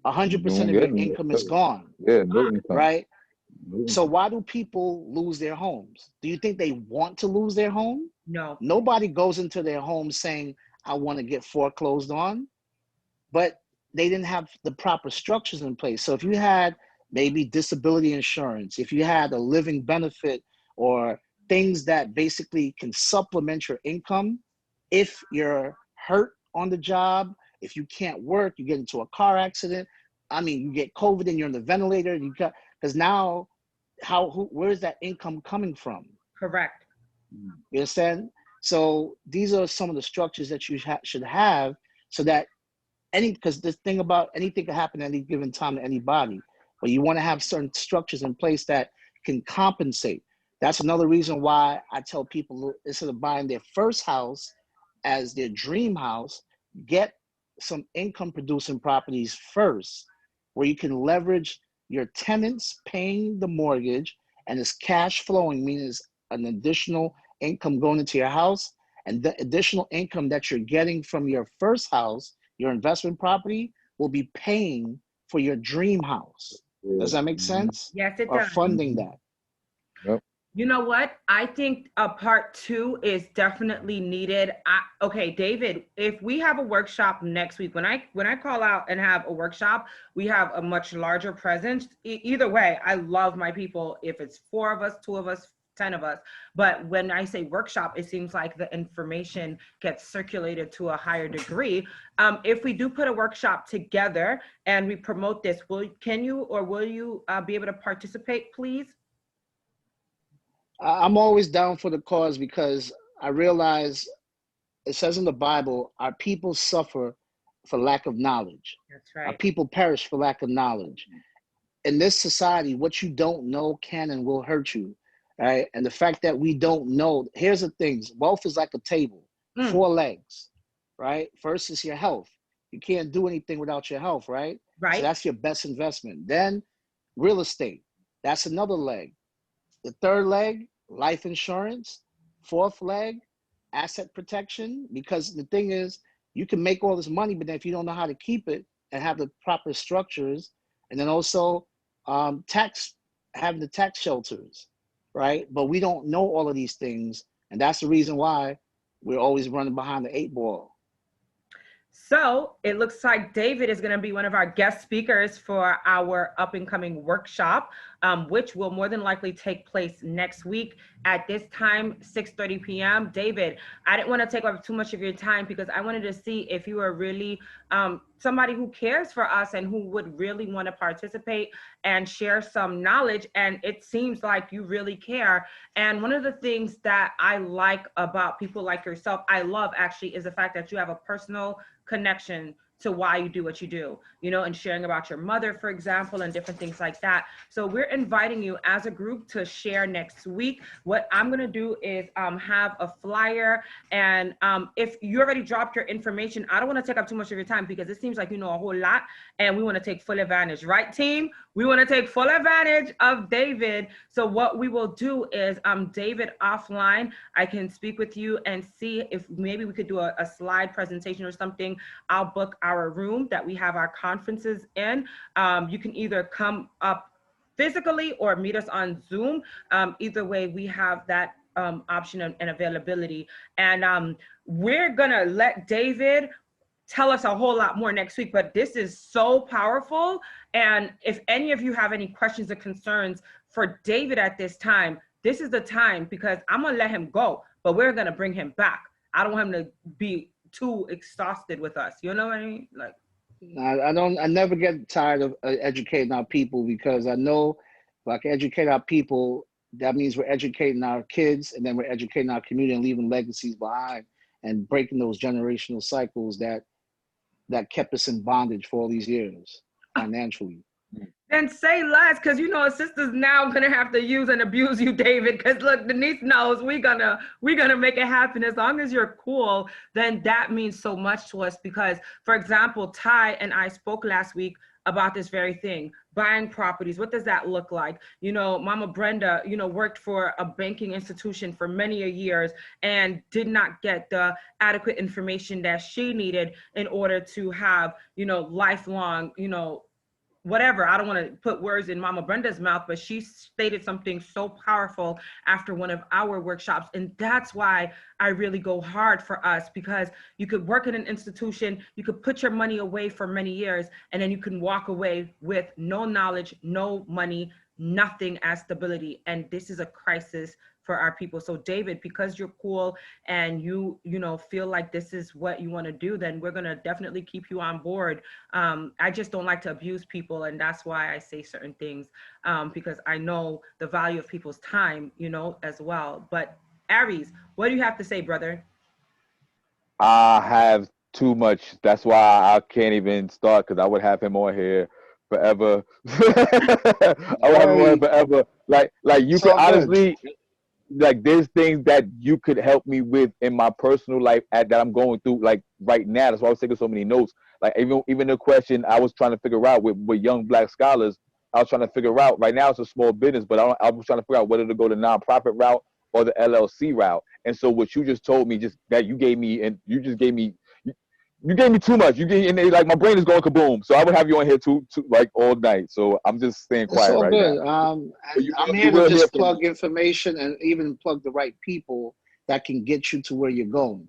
100% of your income is gone, Yeah, no income. right? No So income. why do people lose their homes? Do you think they want to lose their home? No. Nobody goes into their home saying, I want to get foreclosed on, but they didn't have the proper structures in place. So if you had maybe disability insurance, if you had a living benefit or things that basically can supplement your income, if you're hurt on the job, if you can't work, you get into a car accident, I mean, you get COVID and you're on the ventilator, you got, because now where's that income coming from? Correct. You understand? So these are some of the structures that you should have so that because this thing about anything can happen at any given time to anybody, but you want to have certain structures in place that can compensate. That's another reason why I tell people, instead of buying their first house as their dream house, get some income producing properties first, where you can leverage your tenants paying the mortgage and it's cash flowing, meaning it's an additional income going into your house, and the additional income that you're getting from your first house, your investment property, will be paying for your dream house. Does that make sense? Yes, it Or does. funding that. Yep. You know what? I think a part 2 is definitely needed. Okay, David, if we have a workshop next week, when I call out and have a workshop, we have a much larger presence. Either way, I love my people. If it's 4 of us, 2 of us, 10 of us. But when I say workshop, it seems like the information gets circulated to a higher degree. If we do put a workshop together and we promote this, will you be able to participate, please? I'm always down for the cause because I realize it says in the Bible, our people suffer for lack of knowledge. That's Our right. people perish for lack of knowledge. In this society, what you don't know can and will hurt you. right? And the fact that we don't know, here's the things, wealth is like a table, 4 legs, right? First is your health. You can't do anything without your health, right? So Right. that's your best investment. Then real estate, that's another leg. The third leg, life insurance. Fourth leg, asset protection. Because the thing is, you can make all this money, but then if you don't know how to keep it and have the proper structures, and then also having the tax shelters, right? But we don't know all of these things, and that's the reason why we're always running behind the 8 ball. So it looks like David is going to be one of our guest speakers for our up and coming workshop, which will more than likely take place next week at this time, 6:30 p.m. David, I didn't want to take up too much of your time because I wanted to see if you were really somebody who cares for us and who would really want to participate and share some knowledge. And it seems like you really care. And one of the things that I like about people like yourself, I love actually, is the fact that you have a personal connection to why you do what you do, you know, and sharing about your mother, for example, and different things like that. So we're inviting you as a group to share next week. What I'm going to do is have a flyer. And if you already dropped your information, I don't want to take up too much of your time because it seems like you know a whole lot and we want to take full advantage, right, team? We want to take full advantage of David. So what we will do is David offline, I can speak with you and see if maybe we could do a slide presentation or something. I'll book our room that we have our conferences in. You can either come up physically or meet us on Zoom. Either way, we have that option and availability. And we're gonna let David tell us a whole lot more next week, but this is so powerful. And if any of you have any questions or concerns for David at this time, this is the time, because I'm gonna let him go, but we're gonna bring him back. I don't want him to be too exhausted with us. You know what I mean? Like, I never get tired of educating our people, because I know if I can educate our people, that means we're educating our kids, and then we're educating our community and leaving legacies behind and breaking those generational cycles that kept us in bondage for all these years financially. then say less, because you know a sister's now gonna have to use and abuse you, David. Because look, Denise knows we're gonna make it happen. As long as you're cool, then that means so much to us. Because, for example, Ty and I spoke last week about this very thing, buying properties. What does that look like? You know, Mama Brenda, you know, worked for a banking institution for many years and did not get the adequate information that she needed in order to have, you know, lifelong, you know, whatever. I don't want to put words in Mama Brenda's mouth, but she stated something so powerful after one of our workshops. And that's why I really go hard for us, because you could work in an institution, you could put your money away for many years, and then you can walk away with no knowledge, no money, nothing as stability. And this is a crisis for our people. So David, because you're cool and you know, feel like this is what you want to do, then we're going to definitely keep you on board. I just don't like to abuse people. And that's why I say certain things, because I know the value of people's time, you know, as well. But Aries, what do you have to say, brother? I have too much. That's why I can't even start, because I would have him on here forever. I would have him on here forever. Like you It's could all good. honestly, like there's things that you could help me with in my personal life that I'm going through like right now. That's why I was taking so many notes. Like even the question I was trying to figure out with young Black scholars, I was trying to figure out right now it's a small business, but I was trying to figure out whether to go the nonprofit route or the LLC route. And so what you just told me, just that you gave me, and you just gave me. You gave me too much. You gave, and like my brain is going kaboom. So I would have you on here too like all night. So I'm just staying It's quiet all right now. good. I'm You here to will hear just from me. plug information and even plug the right people that can get you to where you're going.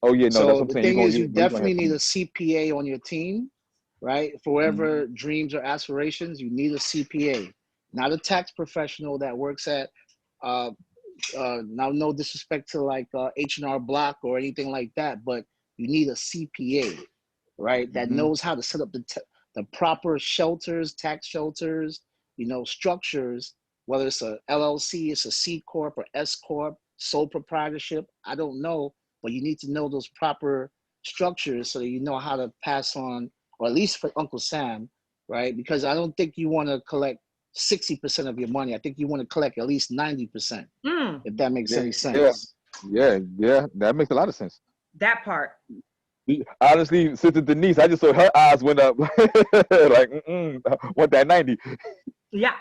Oh yeah, no, that's So what I'm the saying. thing is, you You're gonna hear definitely from need a me. CPA on your team, right? For whatever dreams or aspirations, you need a CPA, not a tax professional that works at, now no disrespect to like H&R Block or anything like that, but you need a CPA, right? That knows how to set up the proper shelters, tax shelters, you know, structures, whether it's a LLC, it's a C Corp or S Corp, sole proprietorship, I don't know, but you need to know those proper structures so that you know how to pass on, or at least for Uncle Sam, right? Because I don't think you want to collect 60% of your money. I think you want to collect at least 90%, if that makes any Yeah, sense. yeah. That makes a lot of sense. That part. Honestly, Sister Denise, I just saw her eyes went up. Like, want that 90. Yeah.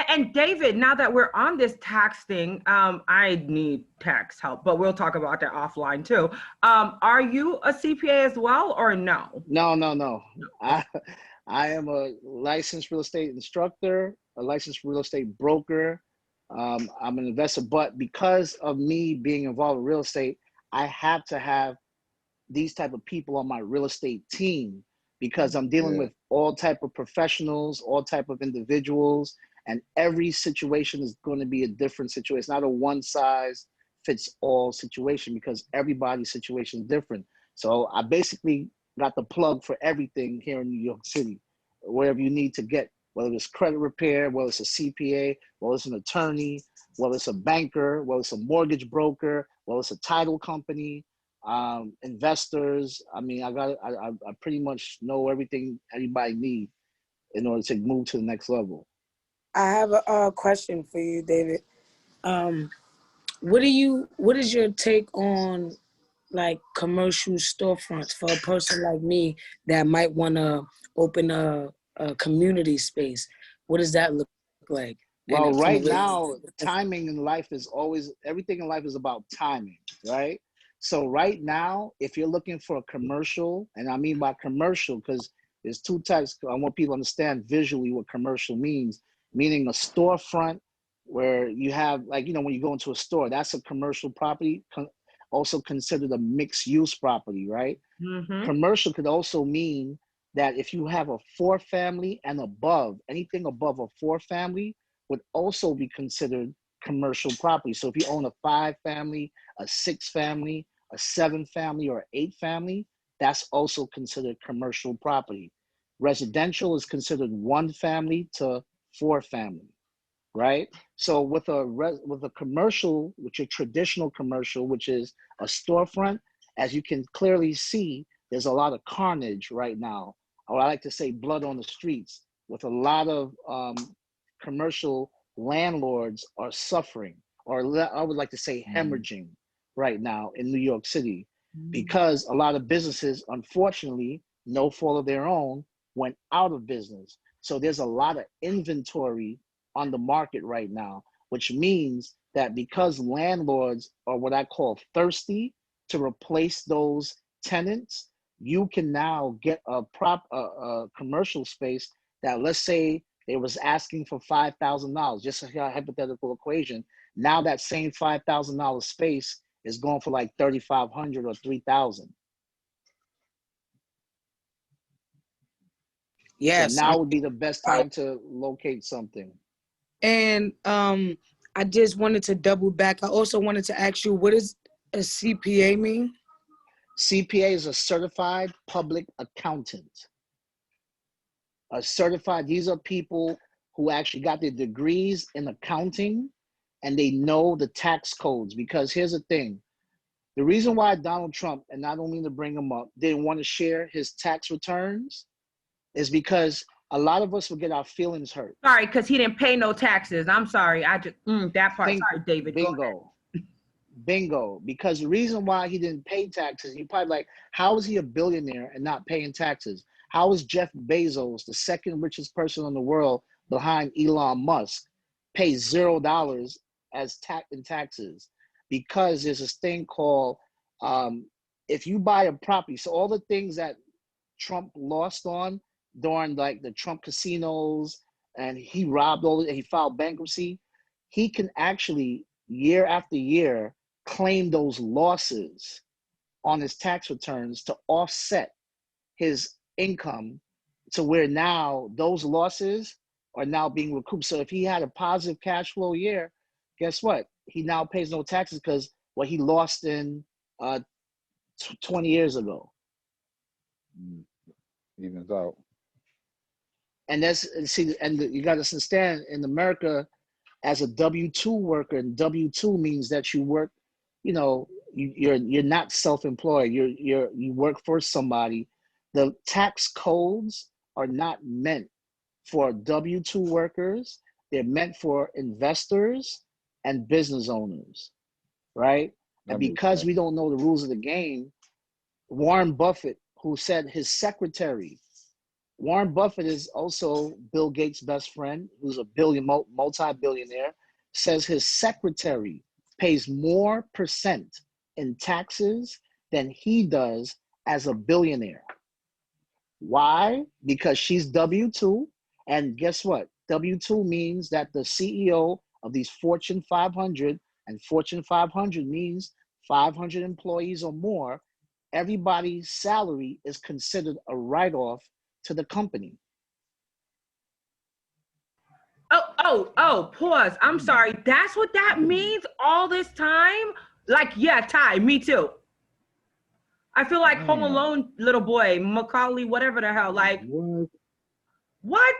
And David, now that we're on this tax thing, I need tax help, but we'll talk about that offline too. Are you a CPA as well or no? No. I am a licensed real estate instructor, a licensed real estate broker. I'm an investor, but because of me being involved in real estate, I have to have these type of people on my real estate team because I'm dealing with all type of professionals, all type of individuals, and every situation is going to be a different situation. It's not a one size fits all situation because everybody's situation is different. So I basically got the plug for everything here in New York City, wherever you need to get, whether it's credit repair, whether it's a CPA, whether it's an attorney, whether it's a banker, whether it's a mortgage broker, whether it's a title company, investors. I mean, I pretty much know everything anybody needs in order to move to the next level. I have a question for you, David. What is your take on like commercial storefronts for a person like me that might want to open a community space? What does that look like? Well, right now, timing in life is always, everything in life is about timing, right? So right now, if you're looking for a commercial, and I mean by commercial, because there's two types, I want people to understand visually what commercial means, meaning a storefront where you have, like, you know, when you go into a store, that's a commercial property, also considered a mixed use property, right? Commercial could also mean that if you have a 4-family and above, anything above a 4-family would also be considered commercial property. So if you own a 5-family, a 6-family, a 7-family, or 8-family, that's also considered commercial property. Residential is considered 1-family to 4-family, right? So with a commercial, which is traditional commercial, which is a storefront, as you can clearly see, there's a lot of carnage right now, or I like to say blood on the streets, with a lot of commercial landlords are suffering, or I would like to say hemorrhaging right now in New York City, because a lot of businesses, unfortunately, no fault of their own, went out of business. So there's a lot of inventory on the market right now, which means that because landlords are what I call thirsty to replace those tenants, you can now get a commercial space that, let's say they was asking for $5,000, just a hypothetical equation. Now that same $5,000 space is going for like $3,500 or $3,000. Yes. So now would be the best time to locate something. And I just wanted to double back. I also wanted to ask you, what does a CPA mean? CPA is a certified public accountant. A certified, these are people who actually got their degrees in accounting and they know the tax codes. Because here's the thing, the reason why Donald Trump, and I don't mean to bring him up, didn't want to share his tax returns is because a lot of us will get our feelings hurt. Sorry, because he didn't pay no taxes. I'm sorry. I just, that part. Sorry, David. Bingo. Because the reason why he didn't pay taxes, you probably like, how is he a billionaire and not paying taxes? How is Jeff Bezos, the second richest person in the world behind Elon Musk, pay $0 as in taxes? Because there's this thing called, if you buy a property, so all the things that Trump lost on during like the Trump casinos, and he robbed all, he filed bankruptcy, he can actually year after year claim those losses on his tax returns to offset his income, to where now those losses are now being recouped. So if he had a positive cash flow year, guess what? He now pays no taxes because what he lost in 20 years ago. Evens out. And that's, see, and you got to understand, in America, as a W-2 worker, and W-2 means that you work, you know, you're not self-employed. You work for somebody. The tax codes are not meant for W-2 workers They're meant for investors and business owners, right? That And makes because sense. we don't know the rules of the game, Warren Buffett, who said his secretary, Warren Buffett is also Bill Gates' best friend, who's a multi-billionaire, says his secretary pays more percent in taxes than he does as a billionaire. Why? Because she's W-2. And guess what? W-2 means that the CEO of these Fortune 500, and Fortune 500 means 500 employees or more, everybody's salary is considered a write-off to the company. Pause. I'm sorry. That's what that means all this time? Like, yeah, Ty, me too. I feel like Home Alone little boy, Macaulay, whatever the hell. Like, what?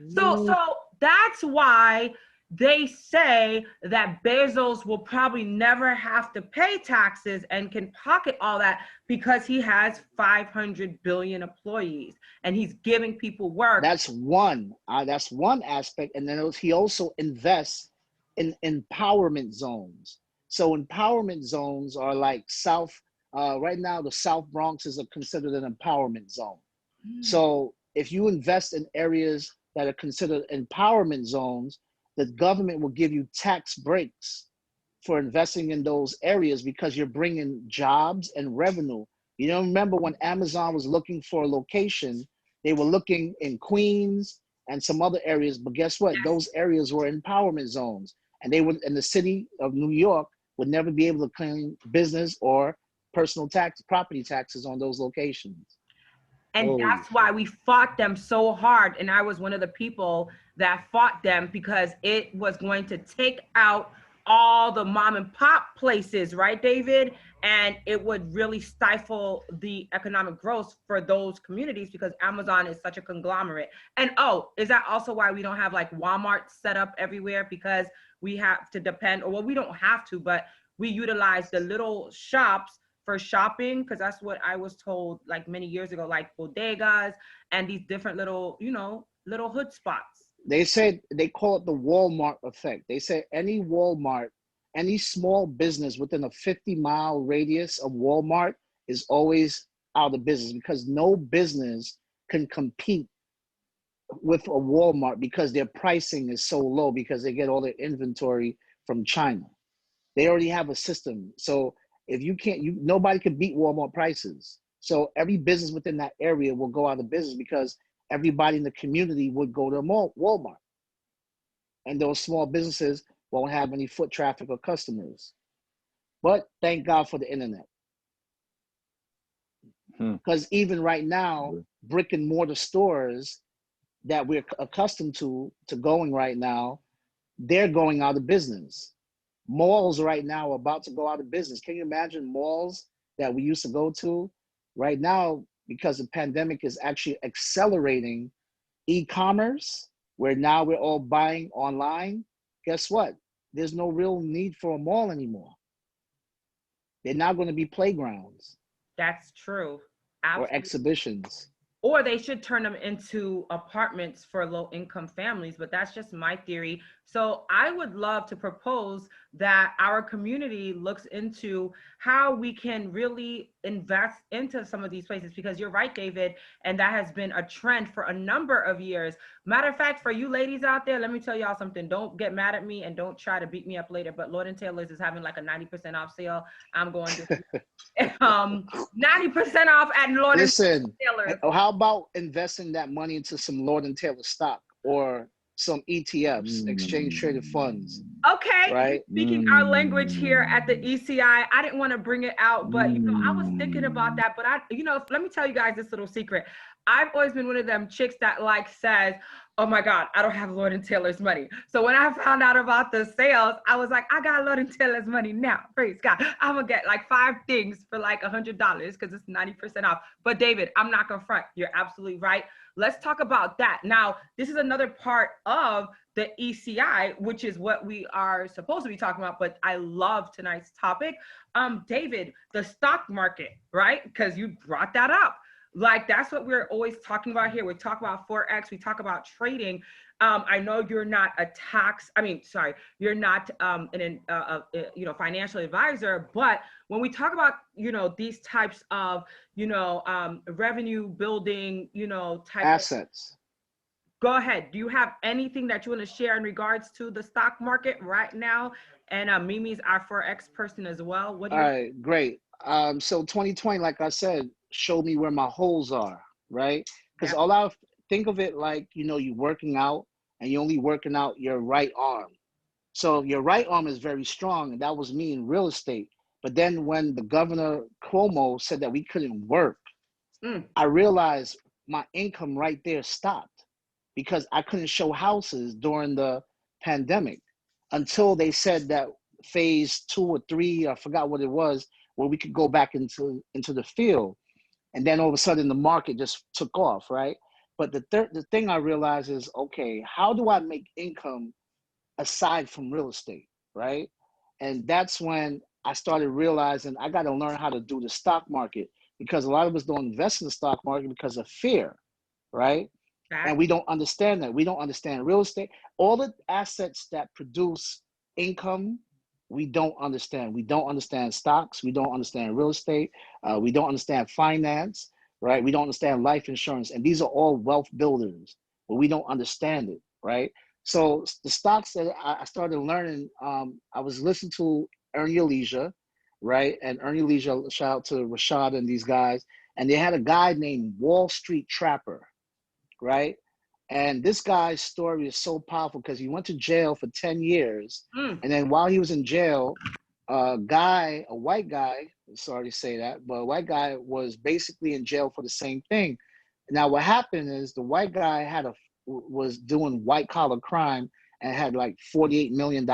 So that's why they say that Bezos will probably never have to pay taxes and can pocket all that because he has 500 billion employees and he's giving people work. That's one aspect. And then he also invests in empowerment zones. So empowerment zones are like right now the South Bronx is considered an empowerment zone. So if you invest in areas that are considered empowerment zones, the government will give you tax breaks for investing in those areas because you're bringing jobs and revenue. You know, remember when Amazon was looking for a location, they were looking in Queens and some other areas, but guess what? Those areas were empowerment zones, and they would, in the city of New York, would never be able to claim business or personal property taxes on those locations. And that's why we fought them so hard. And I was one of the people that fought them because it was going to take out all the mom and pop places, right, David? And it would really stifle the economic growth for those communities because Amazon is such a conglomerate. And is that also why we don't have like Walmart set up everywhere? Because we have to depend, or well, we don't have to, but we utilize the little shops for shopping, because that's what I was told like many years ago, like bodegas and these different little, little hood spots. They said they call it the Walmart effect. They say any Walmart, any small business within a 50-mile radius of Walmart is always out of business because no business can compete with a Walmart because their pricing is so low because they get all their inventory from China. They already have a system. So if you can't, nobody can beat Walmart prices. So every business within that area will go out of business because everybody in the community would go to Walmart. And those small businesses won't have any foot traffic or customers. But thank God for the internet. Because even right now, brick and mortar stores that we're accustomed to going right now, they're going out of business. Malls right now are about to go out of business. Can you imagine malls that we used to go to? Right now, because the pandemic is actually accelerating e-commerce, where now we're all buying online, guess what? There's no real need for a mall anymore. They're not going to be playgrounds. That's true. Absolutely. Or exhibitions. Or they should turn them into apartments for low-income families, but that's just my theory. So I would love to propose that our community looks into how we can really invest into some of these places, because you're right, David, and that has been a trend for a number of years. Matter of fact, for you ladies out there, let me tell y'all something. Don't get mad at me and don't try to beat me up later, but Lord & Taylor's is having like a 90% off sale. I'm going to 90% off at Lord & Taylor. How about investing that money into some Lord & Taylor stock or some ETFs, exchange traded funds? Okay, right? Speaking our language here at the ECI, I didn't want to bring it out, but I was thinking about that. But let me tell you guys this little secret. I've always been one of them chicks that like says, oh my God, I don't have Lord & Taylor's money. So when I found out about the sales, I was like, I got Lord & Taylor's money now. Praise God. I'm gonna get like 5 things for like $100 because it's 90% off. But David, I'm not gonna front. You're absolutely right. Let's talk about that. Now, this is another part of the ECI, which is what we are supposed to be talking about, but I love tonight's topic. David, the stock market, right? Because you brought that up. Like that's what we're always talking about here. We talk about Forex, we talk about trading. I know you're not a you're not financial advisor, but when we talk about, these types of, revenue building, type Assets. go ahead. Do you have anything that you want to share in regards to the stock market right now? And Mimi's our Forex person as well. What do All you? right, great. So 2020, like I said, showed me where my holes are, right? Because Yeah. think of it like, you're working out and you're only working out your right arm. So your right arm is very strong, and that was me in real estate. But then when the governor Cuomo said that we couldn't work, I realized my income right there stopped because I couldn't show houses during the pandemic until they said that phase 2 or 3, I forgot what it was, where we could go back into the field. And then all of a sudden the market just took off, right? But the thing I realized is, okay, how do I make income aside from real estate, right? And that's when I started realizing I got to learn how to do the stock market, because a lot of us don't invest in the stock market because of fear, right? And we don't understand that. We don't understand real estate. All the assets that produce income, we don't understand. We don't understand stocks. We don't understand real estate. We don't understand finance, right? We don't understand life insurance. And these are all wealth builders, but we don't understand it, right? So the stocks that I started learning, I was listening to Earn Your Leisure, right? And Earn Your Leisure, shout out to Rashad and these guys. And they had a guy named Wall Street Trapper, right? And this guy's story is so powerful because he went to jail for 10 years. And then while he was in jail, a white guy, sorry to say that, but a white guy was basically in jail for the same thing. Now, what happened is the white guy was doing white collar crime and had like $48 million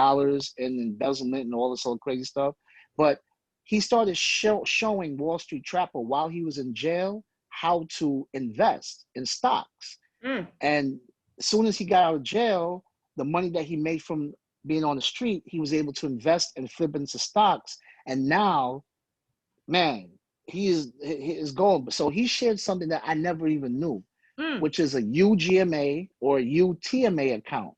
in embezzlement and all this other crazy stuff. But he started showing Wall Street Trapper while he was in jail how to invest in stocks. And as soon as he got out of jail, the money that he made from being on the street, he was able to invest and flip into stocks. And now, man, he is going. So he shared something that I never even knew, which is a UGMA or a UTMA account.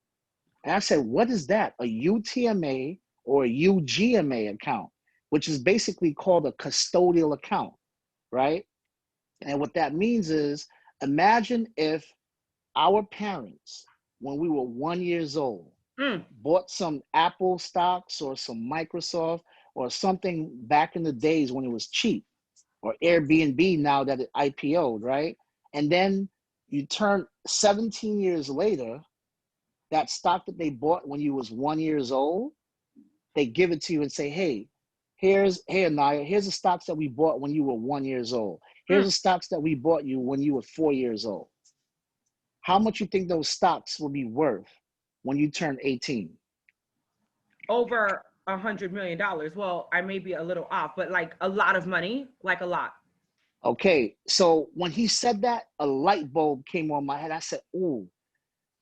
And I said, what is that? A UTMA or a UGMA account, which is basically called a custodial account, right? And what that means is, imagine if our parents, when we were 1 year old, bought some Apple stocks or some Microsoft or something back in the days when it was cheap, or Airbnb now that it IPO'd, right? And then you turn 17 years later, that stock that they bought when you was 1 year old, they give it to you and say, hey, here, AniYa, here's the stocks that we bought when you were 1 year old. Here's the stocks that we bought you when you were 4 years old. How much you think those stocks will be worth when you turn 18? Over $100 million. Well, I may be a little off, but like a lot of money, like a lot. Okay, so when he said that, a light bulb came on my head. I said, ooh,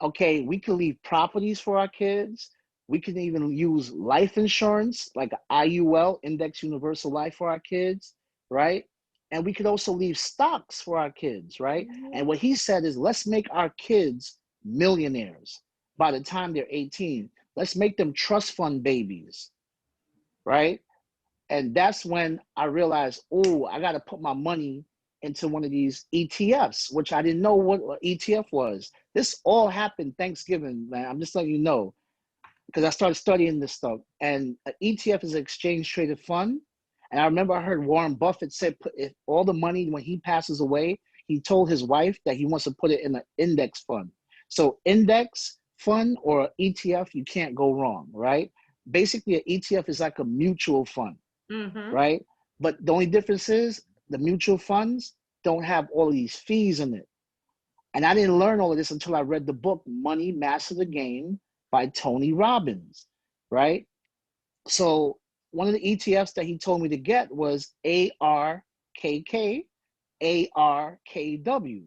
okay, we can leave properties for our kids. We can even use life insurance, like IUL, Index Universal Life, for our kids, right? And we could also leave stocks for our kids, right? And what he said is, let's make our kids millionaires by the time they're 18. Let's make them trust fund babies, right? And that's when I realized, oh, I got to put my money into one of these ETFs, which I didn't know what an ETF was. This all happened Thanksgiving, man. I'm just letting you know, because I started studying this stuff. And an ETF is an exchange traded fund. And I remember I heard Warren Buffett said, if all the money, when he passes away, he told his wife that he wants to put it in an index fund. So index fund or ETF, you can't go wrong, right? Basically, an ETF is like a mutual fund, right? But the only difference is the mutual funds don't have all of these fees in it. And I didn't learn all of this until I read the book, Money Master the Game by Tony Robbins, right? So one of the ETFs that he told me to get was ARKK, ARKW.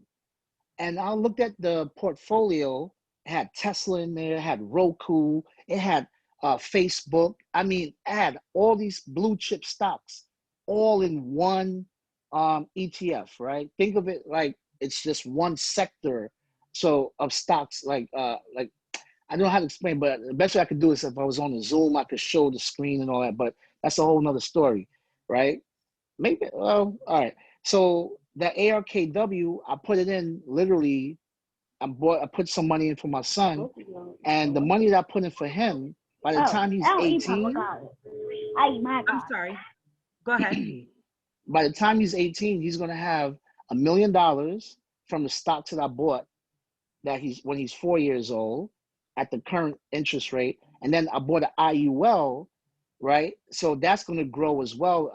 And I looked at the portfolio, it had Tesla in there, it had Roku, it had Facebook. I mean, it had all these blue chip stocks all in one ETF, right? Think of it like it's just one sector. So of stocks, like I don't know how to explain, but the best way I could do is if I was on a Zoom, I could show the screen and all that. But that's a whole nother story, right? Maybe. Well, all right. So that ARKW, I put it in literally. I put some money in for my son, and the money that I put in for him, by the time he's 18, I'm sorry. Go ahead. by the time he's 18, he's gonna have $1 million from the stocks that I bought when he's 4 years old at the current interest rate. And then I bought an IUL, right? So that's gonna grow as well.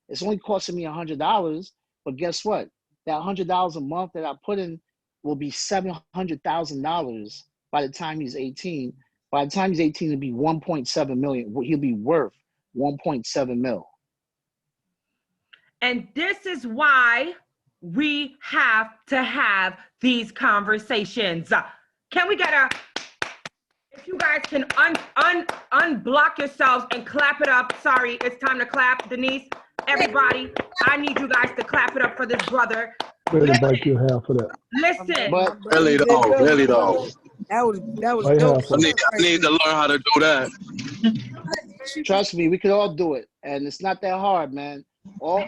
It's only costing me $100, but guess what? That $100 a month that I put in will be $700,000 by the time he's 18. By the time he's 18, it'll be 1.7 million. He'll be worth 1.7 mil. And this is why we have to have these conversations. Can we get if you guys can unblock yourselves and clap it up. Sorry, it's time to clap, Denise. Everybody, I need you guys to clap it up for this brother. Invite you half for that. Listen. But Really though. That was I dope. I need to learn how to do that. trust me, we could all do it. And it's not that hard, man.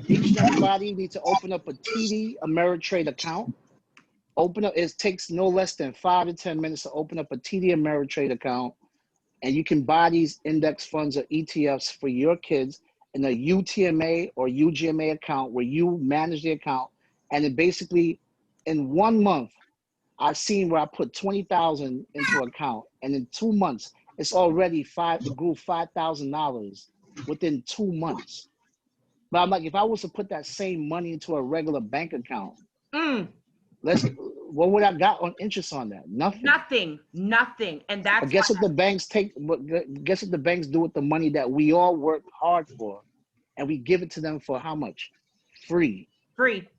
Each and everybody needs to open up a TD Ameritrade account. It takes no less than 5 to 10 minutes to open up a TD Ameritrade account. And you can buy these index funds or ETFs for your kids in a UTMA or UGMA account where you manage the account. And it basically, in 1 month, I've seen where I put 20,000 into an account, and in 2 months, it's already it grew $5,000 within 2 months. But I'm like, if I was to put that same money into a regular bank account, what would I got on interest on that? Nothing. Nothing. And that's but guess what the banks take? Guess what the banks do with the money that we all work hard for, and we give it to them for how much? Free.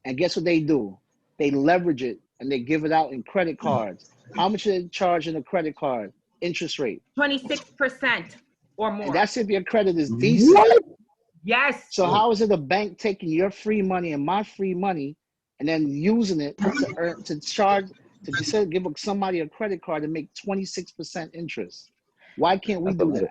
And guess what they do? They leverage it and they give it out in credit cards. How much do they charge in a credit card? Interest rate. 26% or more. And that's if your credit is decent. What? Yes. So how is it a bank taking your free money and my free money and then using it to give somebody a credit card and make 26% interest? Why can't we do that?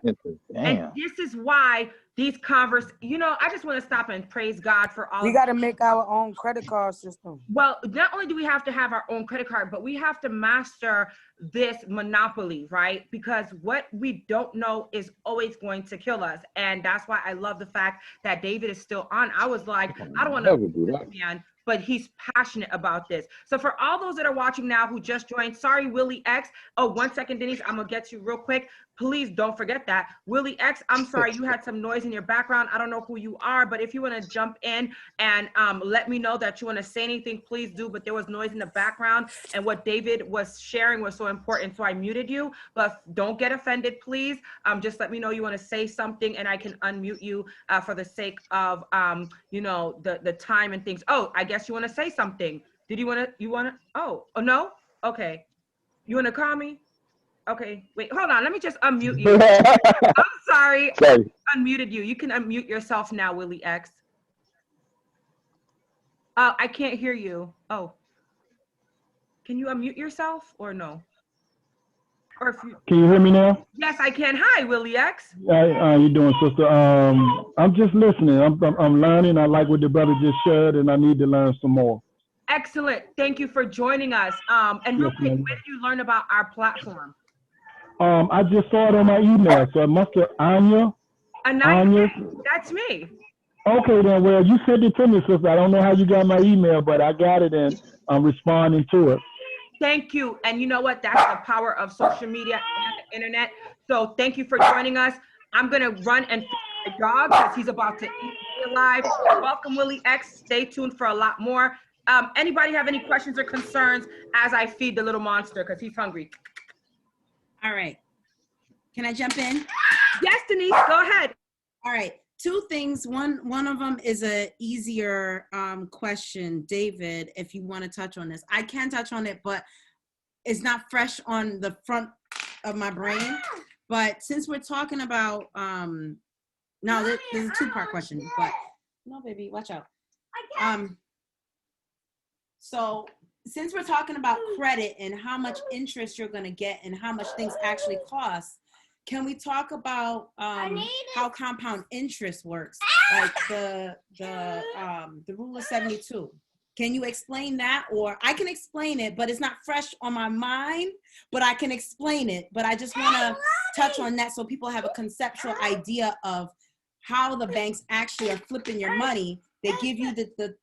And this is why these I just want to stop and praise God for all. We got to make our own credit card system. Well, not only do we have to have our own credit card, but we have to master this monopoly, right? Because what we don't know is always going to kill us. And that's why I love the fact that David is still on. I was like, I don't want to do this man, but he's passionate about this. So for all those that are watching now who just joined, sorry, Willie X. Oh, 1 second, Denise, I'm gonna get to you real quick. Please don't forget that. Willie X, I'm sorry, you had some noise in your background. I don't know who you are, but if you wanna jump in and let me know that you wanna say anything, please do, but there was noise in the background and what David was sharing was so important, so I muted you, but don't get offended, please. Just let me know you wanna say something and I can unmute you for the sake of, the time and things. Oh, I guess you wanna say something. Did you wanna, oh, no? Okay. You wanna call me? Okay, wait, hold on. Let me just unmute you. I'm sorry. I unmuted you. You can unmute yourself now, Willie X. I can't hear you. Oh. Can you unmute yourself or no? Or if you Can you hear me now? Yes, I can. Hi, Willie X. How you doing, sister? I'm just listening. I'm learning. I like what the brother just shared, and I need to learn some more. Excellent. Thank you for joining us. And real quick, when did you learn about our platform? I just saw it on my email, so it must have AniYa. AniYa, that's me. Okay, then. Well, you sent it to me, sister. I don't know how you got my email, but I got it, and I'm responding to it. Thank you. And you know what? That's the power of social media and the internet. So thank you for joining us. I'm going to run and feed my dog because he's about to eat live. Welcome, Willie X. Stay tuned for a lot more. Anybody have any questions or concerns as I feed the little monster because he's hungry? All right. Can I jump in? Yes, Denise, go ahead. All right. Two things. One of them is a easier question. David, if you want to touch on this. I can touch on it, but it's not fresh on the front of my brain. But since we're talking about, no, this is a two-part question, but no, baby, watch out. So since we're talking about credit and how much interest you're going to get and how much things actually cost, can we talk about how compound interest works, like the rule of 72? Can you explain that? Or I can explain it, but it's not fresh on my mind, but I can explain it. But I just want to touch on that so people have a conceptual idea of how the banks actually are flipping your money. They give you the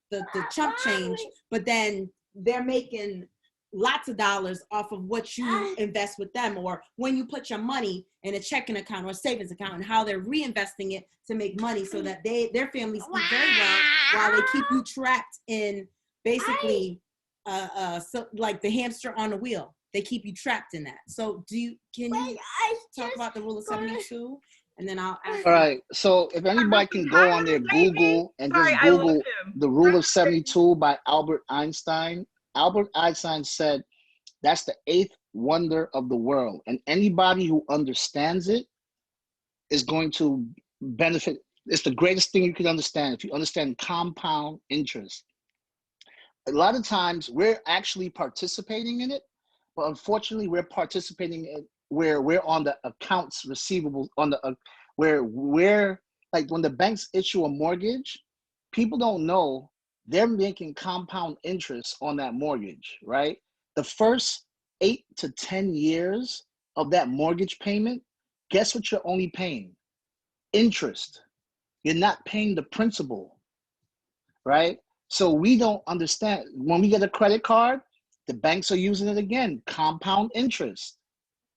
chump change, but then they're making lots of dollars off of what you invest with them, or when you put your money in a checking account or savings account, and how they're reinvesting it to make money so that their families eat very well while they keep you trapped in basically so like the hamster on the wheel. They keep you trapped in that. So can you talk about the rule of 72? And then I'll ask. All right. So if anybody can go on their Google and just Google the rule of 72 by Albert Einstein. Albert Einstein said that's the 8th wonder of the world. And anybody who understands it is going to benefit. It's the greatest thing you can understand if you understand compound interest. A lot of times we're actually participating in it, but unfortunately we're participating in where we're on the accounts receivable on the where we're like when the banks issue a mortgage, people don't know they're making compound interest on that mortgage, right? The first 8 to 10 years of that mortgage payment, guess what you're only paying? Interest. You're not paying the principal, right? So we don't understand. When we get a credit card, the banks are using it again, compound interest,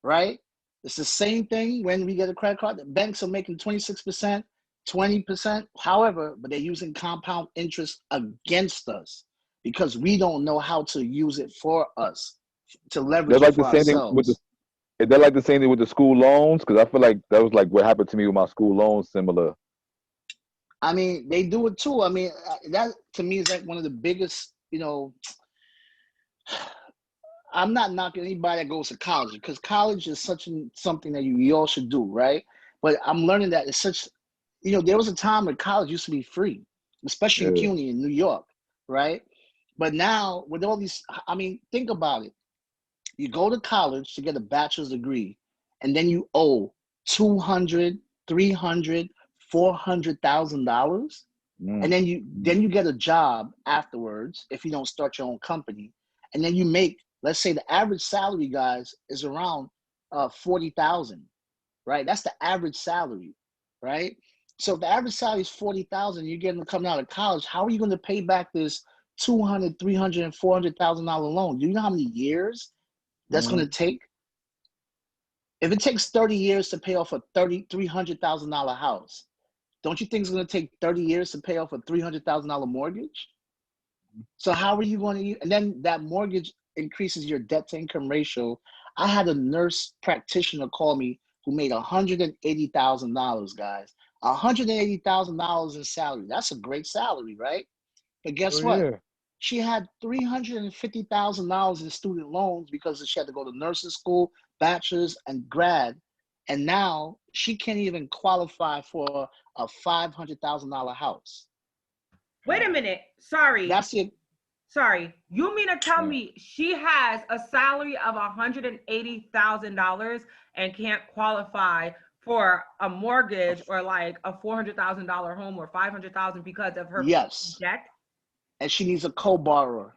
right? It's the same thing when we get a credit card. The banks are making 26%, 20%, however, but they're using compound interest against us because we don't know how to use it for us, to leverage They're like it for the same thing with ourselves. they're like the same thing with the school loans, because I feel like that was like what happened to me with my school loans, similar. I mean, they do it too. I mean, that to me is like one of the biggest, I'm not knocking anybody that goes to college because college is something that you all should do, right? But I'm learning that it's such, there was a time when college used to be free, especially in Yeah. CUNY in New York, right? But now with all these, I mean, think about it. You go to college to get a bachelor's degree, and then you owe $200, $300, $400,000, and then you get a job afterwards if you don't start your own company, and then you make, let's say the average salary, guys, is around 40,000, right? That's the average salary, right? So if the average salary is 40,000, you're getting coming out of college. How are you going to pay back this $200, $300, and $400,000 loan? Do you know how many years that's going to take? If it takes 30 years to pay off a $300,000 house, don't you think it's going to take 30 years to pay off a $300,000 mortgage? So how are you going to, and then that mortgage increases your debt to income ratio. I had a nurse practitioner call me who made $180,000, guys. $180,000 in salary. That's a great salary, right? But guess what? Yeah. She had $350,000 in student loans because she had to go to nursing school, bachelor's, and grad. And now she can't even qualify for a $500,000 house. Wait a minute. Sorry. That's it. Sorry. You mean to tell me she has a salary of $180,000 and can't qualify for a mortgage or like a $400,000 home or $500,000 because of her debt? And she needs a co-borrower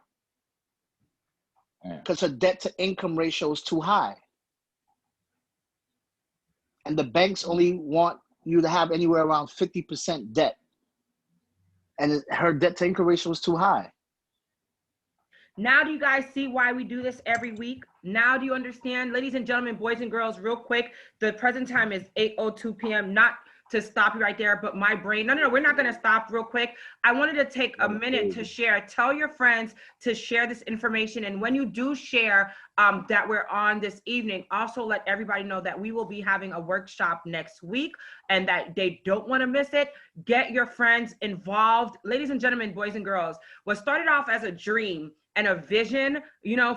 because her debt to income ratio is too high. And the banks only want you to have anywhere around 50% debt. And her debt to income ratio is too high. Now do you guys see why we do this every week? Now do you understand? Ladies and gentlemen, boys and girls, real quick, the present time is 8:02 p.m. Not to stop you right there, but my brain, no, we're not gonna stop real quick. I wanted to take a minute to share, tell your friends to share this information. And when you do share that we're on this evening, also let everybody know that we will be having a workshop next week and that they don't wanna miss it. Get your friends involved. Ladies and gentlemen, boys and girls, what started off as a dream and a vision,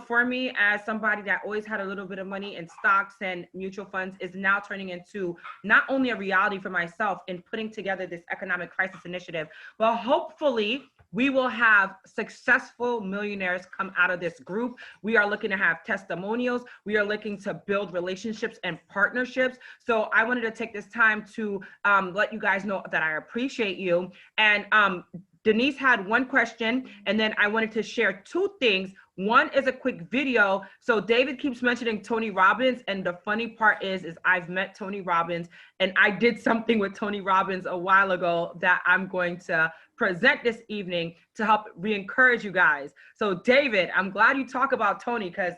for me as somebody that always had a little bit of money in stocks and mutual funds is now turning into not only a reality for myself in putting together this economic crisis initiative, but hopefully We will have successful millionaires come out of this group. We are looking to have testimonials. We are looking to build relationships and partnerships. So I wanted to take this time to let you guys know that I appreciate you. And Denise had one question, and then I wanted to share two things. One is a quick video. So David keeps mentioning Tony Robbins, and the funny part is I've met Tony Robbins, and I did something with Tony Robbins a while ago that I'm going to present this evening to help re-encourage you guys. So David, I'm glad you talk about Tony, because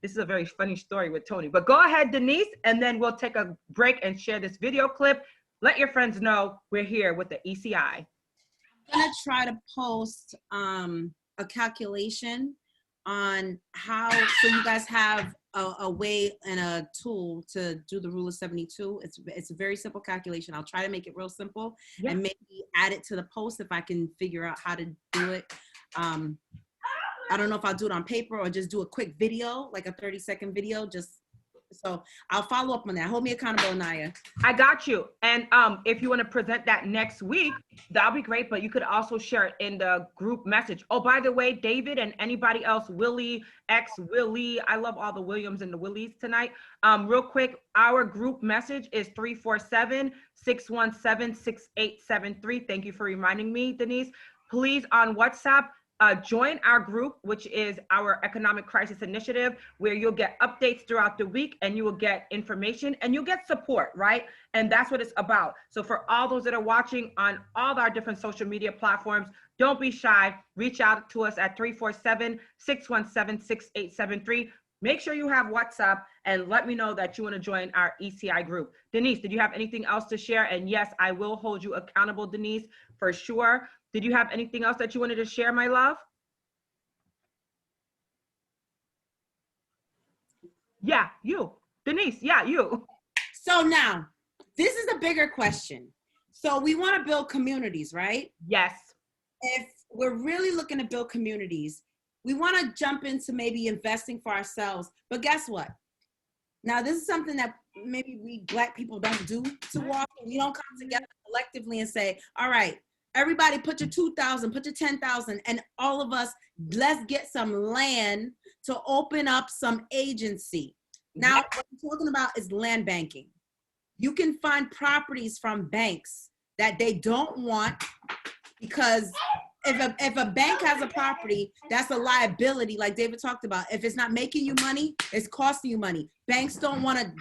this is a very funny story with Tony. But go ahead, Denise, and then we'll take a break and share this video clip. Let your friends know we're here with the ECI. I'm gonna try to post a calculation on how, so you guys have a way and a tool to do the rule of 72. It's a very simple calculation. I'll try to make it real simple, yeah, and maybe add it to the post if I can figure out how to do it. I don't know if I'll do it on paper or just do a quick video, like a 30-second video, just so I'll follow up on that. Hold me accountable, AniYa. I got you. And if you want to present that next week, that'll be great. But you could also share it in the group message. Oh, by the way, David and anybody else, Willie, Willie, I love all the Williams and the Willies tonight. Real quick, our group message is 347-617-6873. Thank you for reminding me, Denise. Please, on WhatsApp, join our group, which is our Economic Crisis Initiative, where you'll get updates throughout the week and you will get information and you'll get support, right? And that's what it's about. So for all those that are watching on all our different social media platforms, don't be shy. Reach out to us at 347-617-6873. Make sure you have WhatsApp and let me know that you want to join our ECI group. Denise, did you have anything else to share? And yes, I will hold you accountable, Denise, for sure. Did you have anything else that you wanted to share, my love? Yeah, you. Denise, yeah, you. So now, this is a bigger question. So we want to build communities, right? Yes. If we're really looking to build communities, we want to jump into maybe investing for ourselves. But guess what? Now, this is something that maybe we Black people don't do too often. We don't come together collectively and say, all right, everybody put your 2,000, put your 10,000, and all of us, let's get some land to open up some agency. Now, what I'm talking about is land banking. You can find properties from banks that they don't want, because if a bank has a property, that's a liability, like David talked about. If it's not making you money, it's costing you money. Banks don't want to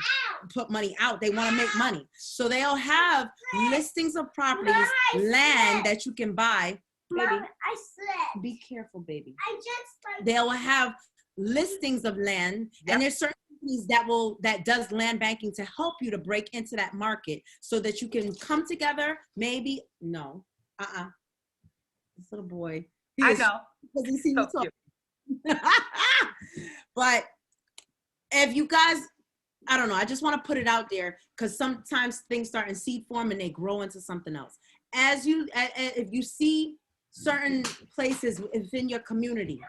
put money out. They want to make money. So they'll have listings of properties, land that you can buy. Baby, Mom, I slept. Be careful, baby. I just slept. They'll have listings of land, and there's certain companies that does land banking to help you to break into that market so that you can come together. Maybe, no, this little boy. I know. Because he sees me talking. But if you guys, I don't know, I just want to put it out there, because sometimes things start in seed form and they grow into something else. If you see certain places within your community,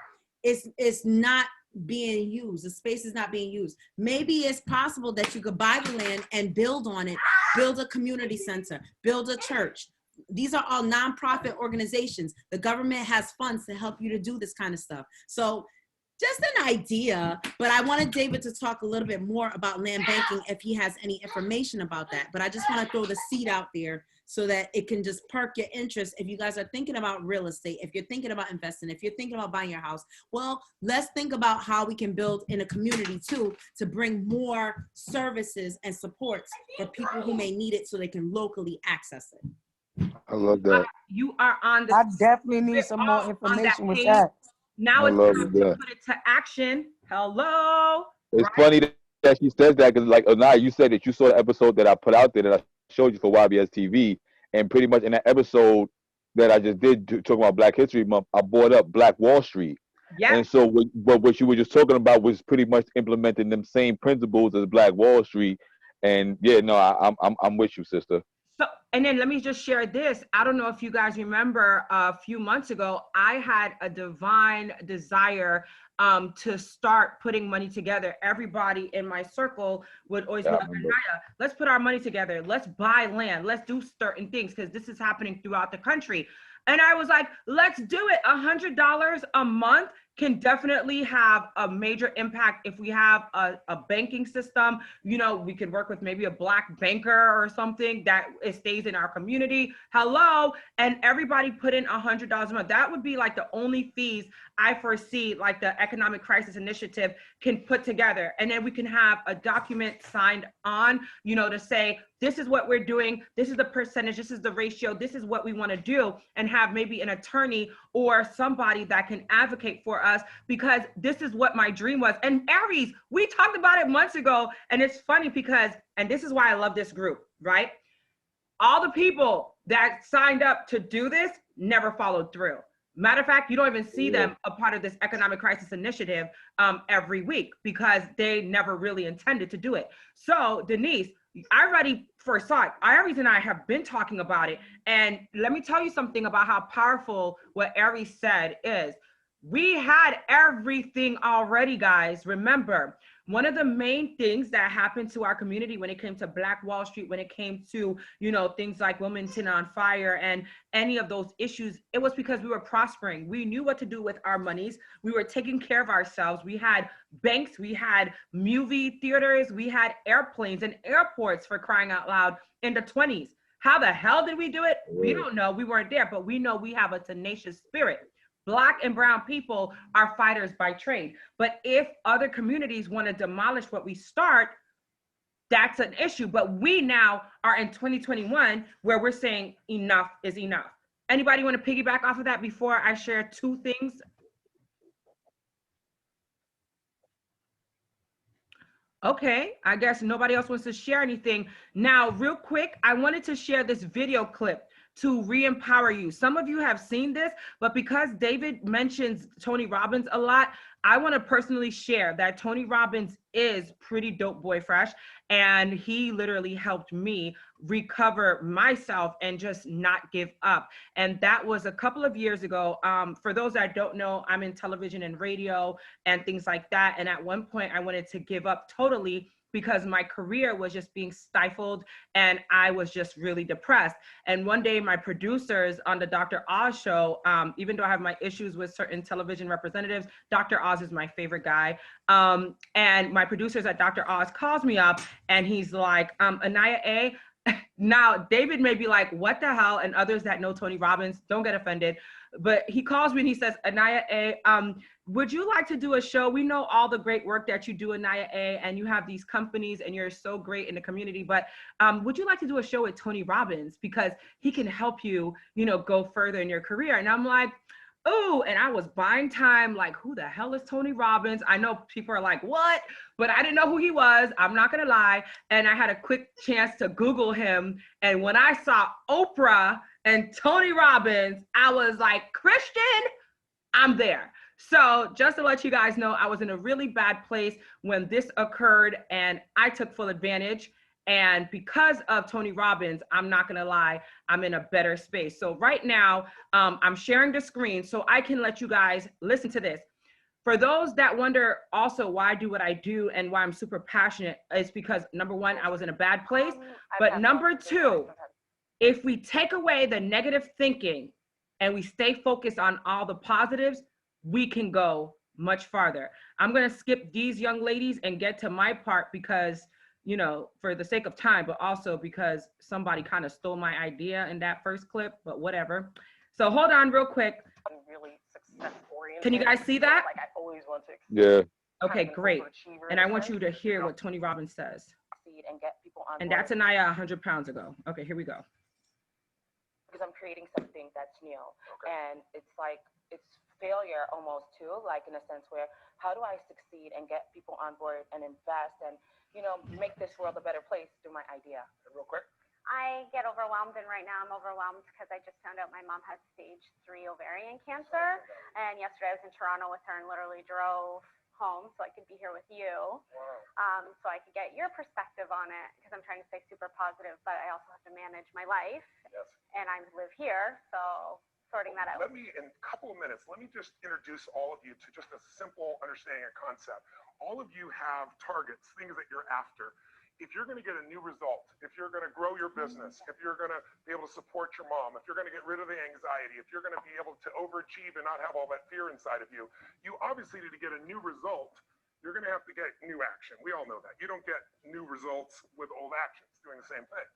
it's not being used, the space is not being used. Maybe it's possible that you could buy the land and build on it, build a community center, build a church. These are all nonprofit organizations. The government has funds to help you to do this kind of stuff. So just an idea, but I wanted David to talk a little bit more about land banking if he has any information about that. But I just want to throw the seed out there so that it can just perk your interest. If you guys are thinking about real estate, if you're thinking about investing, if you're thinking about buying your house, well, let's think about how we can build in a community too, to bring more services and supports for people who may need it so they can locally access it. I love that. You are on the. I definitely need some more information with that. Now it's time to put it to action. Hello. It's funny that she says that, because like AniYa, you said that you saw the episode that I put out there that I showed you for YBS TV, and pretty much in that episode that I just did talking about Black History Month, I brought up Black Wall Street. Yeah. And so what you were just talking about was pretty much implementing them same principles as Black Wall Street. And yeah, no, I'm with you, sister. So, and then let me just share this. I don't know if you guys remember a few months ago, I had a divine desire to start putting money together. Everybody in my circle would always be like, AniYa, let's put our money together. Let's buy land. Let's do certain things, because this is happening throughout the country. And I was like, let's do it. $100 a month can definitely have a major impact if we have a banking system. You know, we could work with maybe a Black banker or something that it stays in our community. Hello. And everybody put in $100 a month. That would be like the only fees I foresee, like the Economic Crisis Initiative can put together. And then we can have a document signed on, you know, to say, this is what we're doing, this is the percentage, this is the ratio, this is what we want to do, and have maybe an attorney or somebody that can advocate for us, because this is what my dream was. And Aries, we talked about it months ago, and it's funny because, and this is why I love this group, right? All the people that signed up to do this never followed through. Matter of fact, you don't even see them a part of this Economic Crisis Initiative every week because they never really intended to do it. So Denise, I already foresaw it. Aries and I have been talking about it. And let me tell you something about how powerful what Aries said is. We had everything already, guys. Remember, one of the main things that happened to our community when it came to Black Wall Street, when it came to, you know, things like Wilmington on Fire and any of those issues, it was because we were prospering. We knew what to do with our monies. We were taking care of ourselves. We had banks, we had movie theaters, we had airplanes and airports, for crying out loud, in the 20s. How the hell did we do it? We don't know. We weren't there, but we know we have a tenacious spirit. Black and brown people are fighters by trade. But if other communities want to demolish what we start, that's an issue. But we now are in 2021 where we're saying enough is enough. Anybody want to piggyback off of that before I share two things? Okay, I guess nobody else wants to share anything. Now, real quick, I wanted to share this video clip to re-empower you. Some of you have seen this, but because David mentions Tony Robbins a lot, I want to personally share that Tony Robbins is pretty dope boy fresh, and he literally helped me recover myself and just not give up. And that was a couple of years ago. For those that don't know, I'm in television and radio and things like that. And at one point I wanted to give up totally because my career was just being stifled and I was just really depressed. And one day my producers on the Dr. Oz show, even though I have my issues with certain television representatives, Dr. Oz is my favorite guy. And my producers at Dr. Oz calls me up and he's like, AniYa A, now David may be like, what the hell? And others that know Tony Robbins, don't get offended. But he calls me and he says, AniYa A, would you like to do a show? We know all the great work that you do, AniYa A, and you have these companies and you're so great in the community, but would you like to do a show with Tony Robbins? Because he can help you, you know, go further in your career. And I'm like, oh, and I was buying time, like, who the hell is Tony Robbins? I know people are like, what? But I didn't know who he was. I'm not gonna lie. And I had a quick chance to Google him. And when I saw Oprah and Tony Robbins, I was like, Christian, I'm there. So just to let you guys know, I was in a really bad place when this occurred and I took full advantage. And because of Tony Robbins, I'm not gonna lie, I'm in a better space. So right now, I'm sharing the screen so I can let you guys listen to this. For those that wonder also why I do what I do and why I'm super passionate, it's because number one, I was in a bad place. But number two, if we take away the negative thinking and we stay focused on all the positives, we can go much farther. I'm gonna skip these young ladies and get to my part because, you know, for the sake of time, but also because somebody kind of stole my idea in that first clip, but whatever. So hold on real quick. Really success-oriented. Can you guys see that? Like I always want to. Yeah. Okay, great. And I want you to hear what Tony Robbins says. And get people on. And that's AniYa 100 pounds ago. Okay, here we go. Because I'm creating something that's new, and it's like it's failure almost too, like in a sense where how do I succeed and get people on board and invest and, you know, make this world a better place through my idea. Real quick. I get overwhelmed, and right now I'm overwhelmed because I just found out my mom has stage 3 ovarian cancer, and yesterday I was in Toronto with her and literally drove home so I could be here with you, so I could get your perspective on it, because I'm trying to stay super positive, but I also have to manage my life, and I live here, so sorting that out. Let me, in a couple of minutes, let me just introduce all of you to just a simple understanding of concept. All of you have targets, things that you're after. if you're going to get a new result, if you're going to grow your business, if you're going to be able to support your mom, if you're going to get rid of the anxiety, if you're going to be able to overachieve and not have all that fear inside of you, you obviously need to get a new result. You're going to have to get new action. We all know that. You don't get new results with old actions doing the same thing.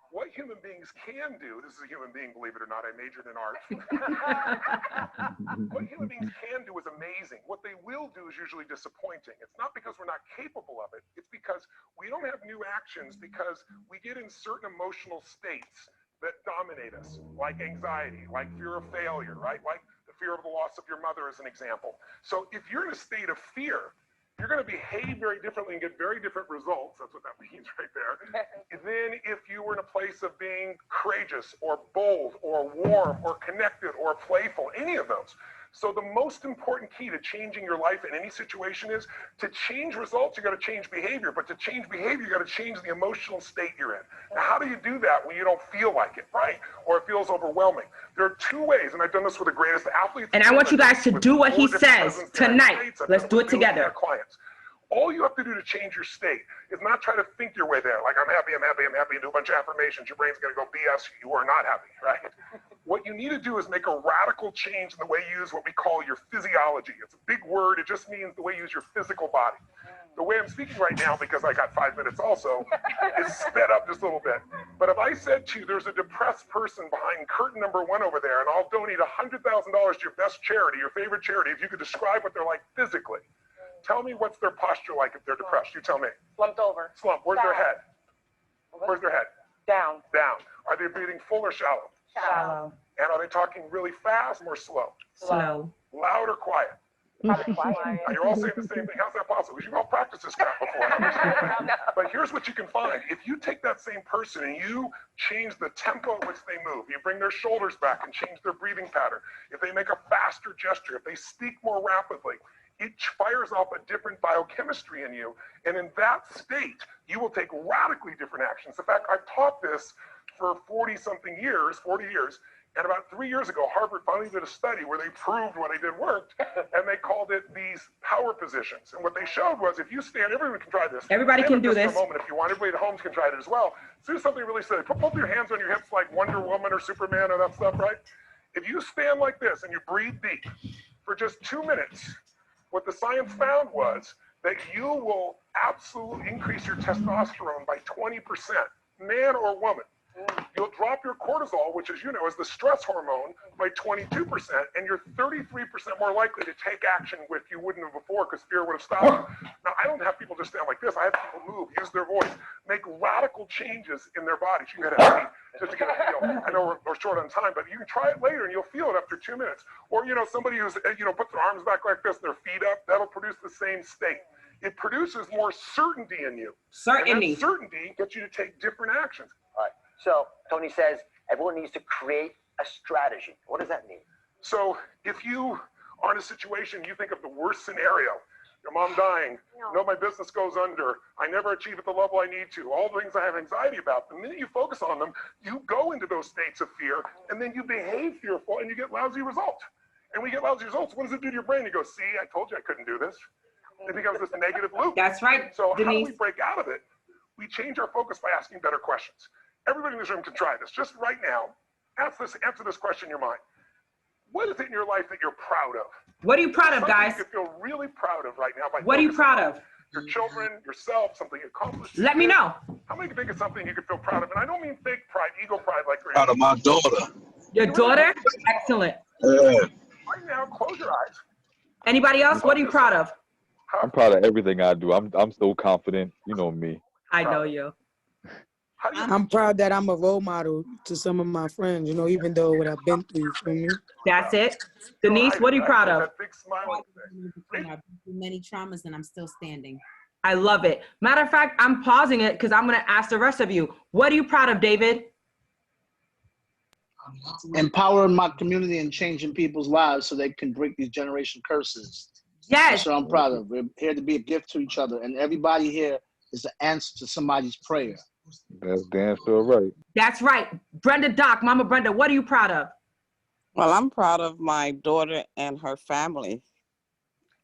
What human beings can do, this is a human being, believe it or not, I majored in art. What human beings can do is amazing. What they will do is usually disappointing. It's not because we're not capable of it. It's because we don't have new actions because we get in certain emotional states that dominate us, like anxiety, like fear of failure, right? Like the fear of the loss of your mother as an example. So if you're in a state of fear, you're going to behave very differently and get very different results. That's what that means right there. Than if you were in a place of being courageous or bold or warm or connected or playful, any of those. So the most important key to changing your life in any situation is to change results, you got to change behavior. But to change behavior, you got to change the emotional state you're in. Now, how do you do that when you don't feel like it, right? Or it feels overwhelming? There are two ways, and I've done this with the greatest athletes. And I want you guys to do what he says tonight. Let's do it together. Clients. All you have to do to change your state is not try to think your way there. Like, I'm happy, I'm happy, I'm happy, and do a bunch of affirmations. Your brain's going to go BS. You are not happy, right? What you need to do is make a radical change in the way you use what we call your physiology. It's a big word. It just means the way you use your physical body. The way I'm speaking right now, because I got 5 minutes also, is sped up just a little bit. But if I said to you, there's a depressed person behind curtain number 1 over there, and I'll donate $100,000 to your best charity, your favorite charity, if you could describe what they're like physically. Tell me what's their posture like if they're depressed. You tell me. Slumped over. Slump. Where's their head? Where's their head? Down. Down. Are they breathing full or shallow? Shallow. And are they talking really fast or slow? Slow. Loud or quiet? Quiet. You're all saying the same thing. How's that possible? Because you've all practiced this crap before. But here's what you can find. If you take that same person and you change the tempo at which they move, you bring their shoulders back and change their breathing pattern, if they make a faster gesture, if they speak more rapidly, it fires off a different biochemistry in you. And in that state, you will take radically different actions. In fact, I've taught this for 40 years. And about 3 years ago, Harvard finally did a study where they proved what I did worked, and they called it these power positions. And what they showed was if you stand, everyone can try this. Everybody can do this. For a moment, if you want, everybody at home can try it as well. So do something really silly. Put both your hands on your hips like Wonder Woman or Superman or that stuff, right? If you stand like this and you breathe deep for just 2 minutes, what the science found was that you will absolutely increase your testosterone by 20%, man or woman. You'll drop your cortisol, which, as you know, is the stress hormone, by 22%, and you're 33% more likely to take action which you wouldn't have before because fear would have stopped you. Now, I don't have people just stand like this. I have people move, use their voice, make radical changes in their bodies. You can get a just to get a feel. I know we're short on time, but you can try it later and you'll feel it after 2 minutes. Or, somebody who's, puts their arms back like this, their feet up, that'll produce the same state. It produces more certainty in you. Certainty. And that certainty gets you to take different actions. All right. So Tony says everyone needs to create a strategy. What does that mean? So if you are in a situation, you think of the worst scenario, your mom dying, my business goes under, I never achieve at the level I need to, all the things I have anxiety about, the minute you focus on them, you go into those states of fear, and then you behave fearful, and you get lousy results. And when you get lousy results, what does it do to your brain? You go, see, I told you I couldn't do this. It becomes this negative loop. That's right, So Denise. how do we break out of it? We change our focus by asking better questions. Everybody in this room can try this. Just right now, answer this question in your mind. What is it in your life that you're proud of? What are you proud of, guys? You feel really proud of right now. What are you proud of? Your children, yourself, something you accomplished. Let me know. How many think of something you could feel proud of? And I don't mean fake pride, ego pride like Proud of my daughter. Your daughter? Excellent. Yeah. Right now, close your eyes. Anybody else? What are you proud of? I'm proud of everything I do. I'm so confident. You know me. I know you. I'm proud that I'm a role model to some of my friends, even though what I've been through, you feel me? That's it. Denise, what are you proud of? I've been through many traumas and I'm still standing. I love it. Matter of fact, I'm pausing it because I'm going to ask the rest of you. What are you proud of, David? Empowering my community and changing people's lives so they can break these generation curses. Yes. That's what I'm proud of. We're here to be a gift to each other, and everybody here is the answer to somebody's prayer. That's damn sure right. That's right. Brenda Doc, Mama Brenda, what are you proud of? Well, I'm proud of my daughter and her family.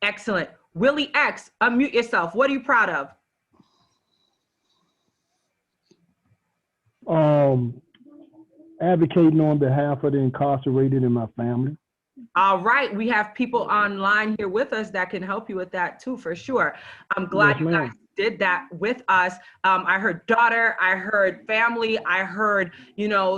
Excellent. Willie X, unmute yourself. What are you proud of? Advocating on behalf of the incarcerated in my family. All right, we have people online here with us that can help you with that too, for sure. I'm glad Yes, you ma'am. guys did that with us. I heard daughter, I heard family, I heard,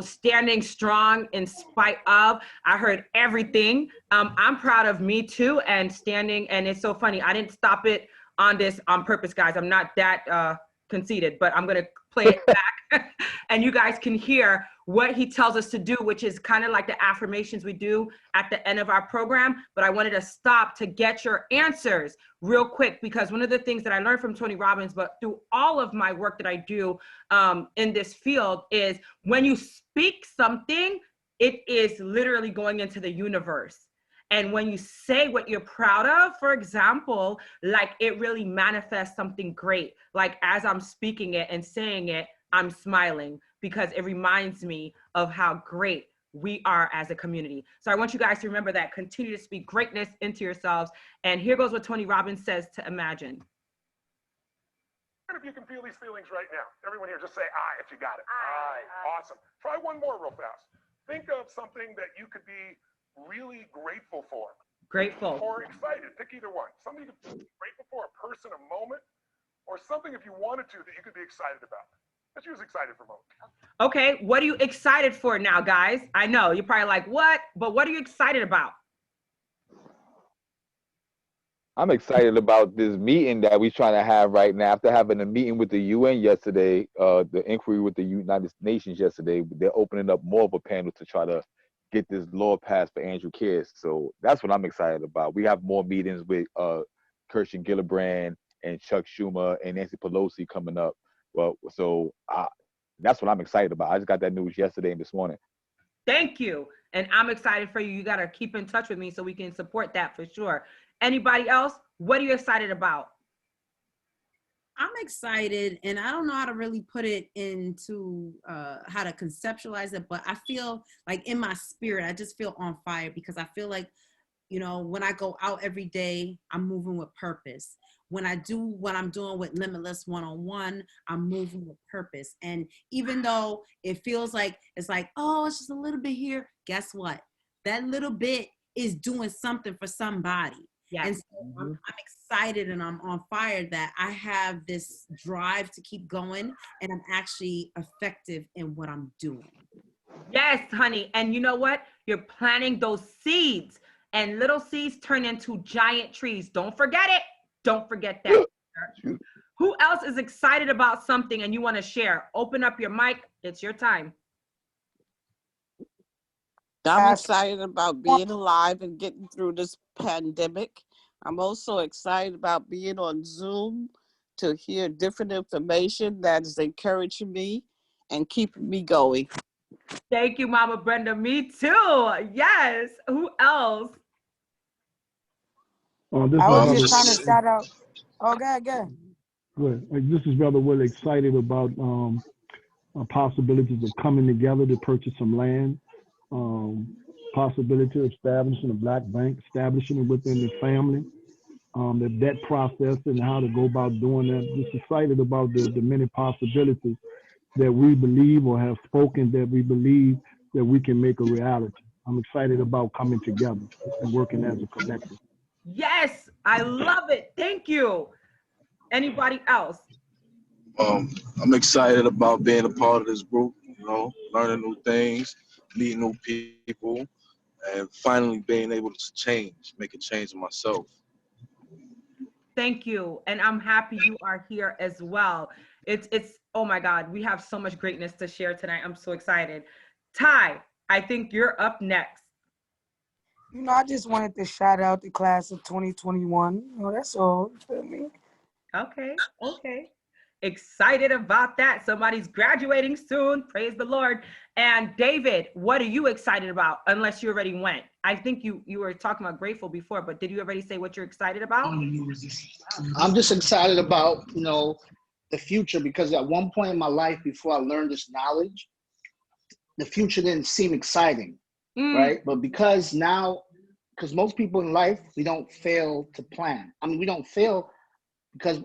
standing strong in spite of, I heard everything. I'm proud of me too, and standing, and it's so funny. I didn't stop it on this on purpose, guys. I'm not that conceited, but I'm gonna play it back and you guys can hear what he tells us to do, which is kind of like the affirmations we do at the end of our program. But I wanted to stop to get your answers real quick, because one of the things that I learned from Tony Robbins, but through all of my work that I do in this field, is when you speak something, it is literally going into the universe. And when you say what you're proud of, for example, like it really manifests something great. Like as I'm speaking it and saying it, I'm smiling because it reminds me of how great we are as a community. So I want you guys to remember that. Continue to speak greatness into yourselves. And here goes what Tony Robbins says to imagine. If you can feel these feelings right now, everyone here just say I if you got it. I. Awesome. Try one more real fast. Think of something that you could be really grateful for. Grateful. Or excited. Pick either one. Something you could be grateful for, a person, a moment, or something if you wanted to that you could be excited about. Let's use excited for a moment. Okay, what are you excited for now, guys? I know you're probably like, what? But what are you excited about? I'm excited about this meeting that we're trying to have right now. After having a meeting with the UN yesterday, the inquiry with the United Nations yesterday, they're opening up more of a panel to try to get this law passed for Andrew Cares. So that's what I'm excited about. We have more meetings with Kirsten Gillibrand and Chuck Schumer and Nancy Pelosi coming up. Well, so that's what I'm excited about. I just got that news yesterday and this morning. Thank you. And I'm excited for you. You got to keep in touch with me so we can support that for sure. Anybody else? What are you excited about? I'm excited, and I don't know how to really put it into how to conceptualize it, but I feel like in my spirit, I just feel on fire because I feel like, when I go out every day, I'm moving with purpose. When I do what I'm doing with Limitless One-on-One, I'm moving with purpose. And even though it feels like, it's like, oh, it's just a little bit here, guess what? That little bit is doing something for somebody. Yes. And so I'm excited and I'm on fire that I have this drive to keep going and I'm actually effective in what I'm doing. Yes, honey. And you know what? You're planting those seeds and little seeds turn into giant trees. Don't forget it. Don't forget that. Who else is excited about something and you want to share? Open up your mic. It's your time. I'm excited about being alive and getting through this pandemic. I'm also excited about being on Zoom to hear different information that is encouraging me and keeping me going. Thank you, Mama Brenda. Me too. Yes. Who else? I was just trying to shout out. Oh, go ahead. Good. This is Brother Will, excited about possibilities of coming together to purchase some land, possibility of establishing a black bank, establishing it within the family, the debt process and how to go about doing that. Just excited about the many possibilities that we believe or have spoken that we believe that we can make a reality. I'm excited about coming together and working as a collective. Yes, I love it. Thank you. Anybody else? I'm excited about being a part of this group, learning new things, meeting new people, and finally being able to make a change in myself. Thank you. And I'm happy you are here as well. It's oh my God, we have so much greatness to share tonight. I'm so excited. Ty, I think you're up next. I just wanted to shout out the class of 2021. That's all. You feel me? Okay. Excited about that. Somebody's graduating soon. Praise the Lord. And David, what are you excited about? Unless you already went. I think you were talking about grateful before, but did you already say what you're excited about? I'm just excited about, the future, because at one point in my life before I learned this knowledge, the future didn't seem exciting, right? But because most people in life, we don't fail to plan. I mean, we don't fail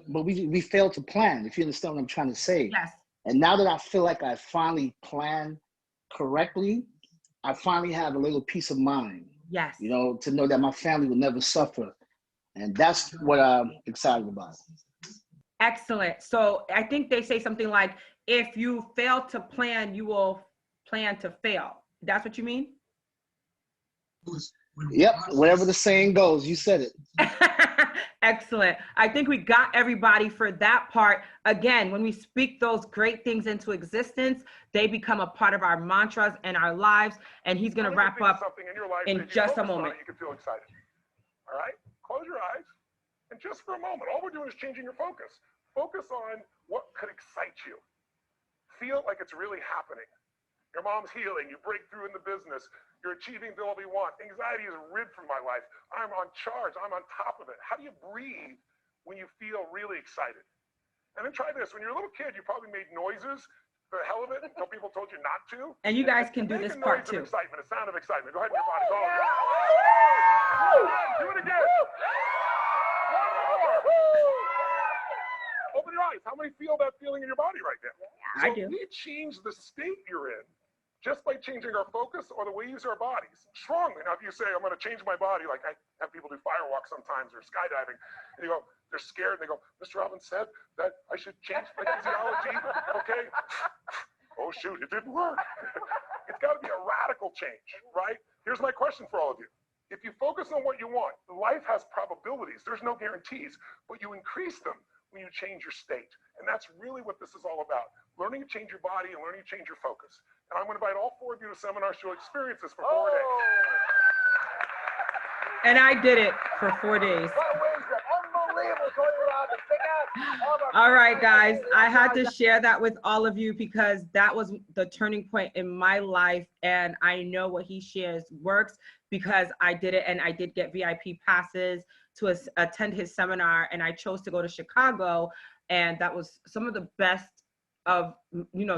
but we fail to plan, if you understand what I'm trying to say. Yes. And now that I feel like I finally planned correctly, I finally have a little peace of mind. Yes. You know, to know that my family will never suffer. And that's what I'm excited about. Excellent. So I think they say something like, if you fail to plan, you will plan to fail. That's what you mean? Yep, whatever the saying goes, you said it. Excellent. I think we got everybody for that part. Again, when we speak those great things into existence, they become a part of our mantras and our lives. And he's going to wrap up something in your life in that if you just a focus on moment. it, you can feel excited. All right? Close your eyes. And just for a moment, all we're doing is changing your focus. Focus on what could excite you. Feel like it's really happening. Your mom's healing. You break through in the business. You're achieving all you want. Anxiety is rid from my life. I'm on charge. I'm on top of it. How do you breathe when you feel really excited? And then try this. When you're a little kid, you probably made noises for the hell of it until people told you not to. And you guys can do Make this a part noise too. of excitement, a sound of excitement. Go ahead in your body. Go. Do it again. One more. Open your eyes. How many feel that feeling in your body right now? I do. We change the state you're in just by changing our focus or the way we use our bodies strongly. Now, if you say, I'm going to change my body, like I have people do firewalks sometimes or skydiving, and you go, they're scared, and they go, Mr. Robbins said that I should change my physiology, okay? Oh, shoot, it didn't work. It's got to be a radical change, right? Here's my question for all of you. If you focus on what you want, life has probabilities. There's no guarantees, but you increase them when you change your state. And that's really what this is all about. Learning to change your body and learning to change your focus. And I'm going to invite all 4 of you to seminars to experience this for 4 days. And I did it for 4 days. All right, guys, I had to share that with all of you because that was the turning point in my life. And I know what he shares works because I did it, and I did get VIP passes to attend his seminar, and I chose to go to Chicago. And that was some of the best of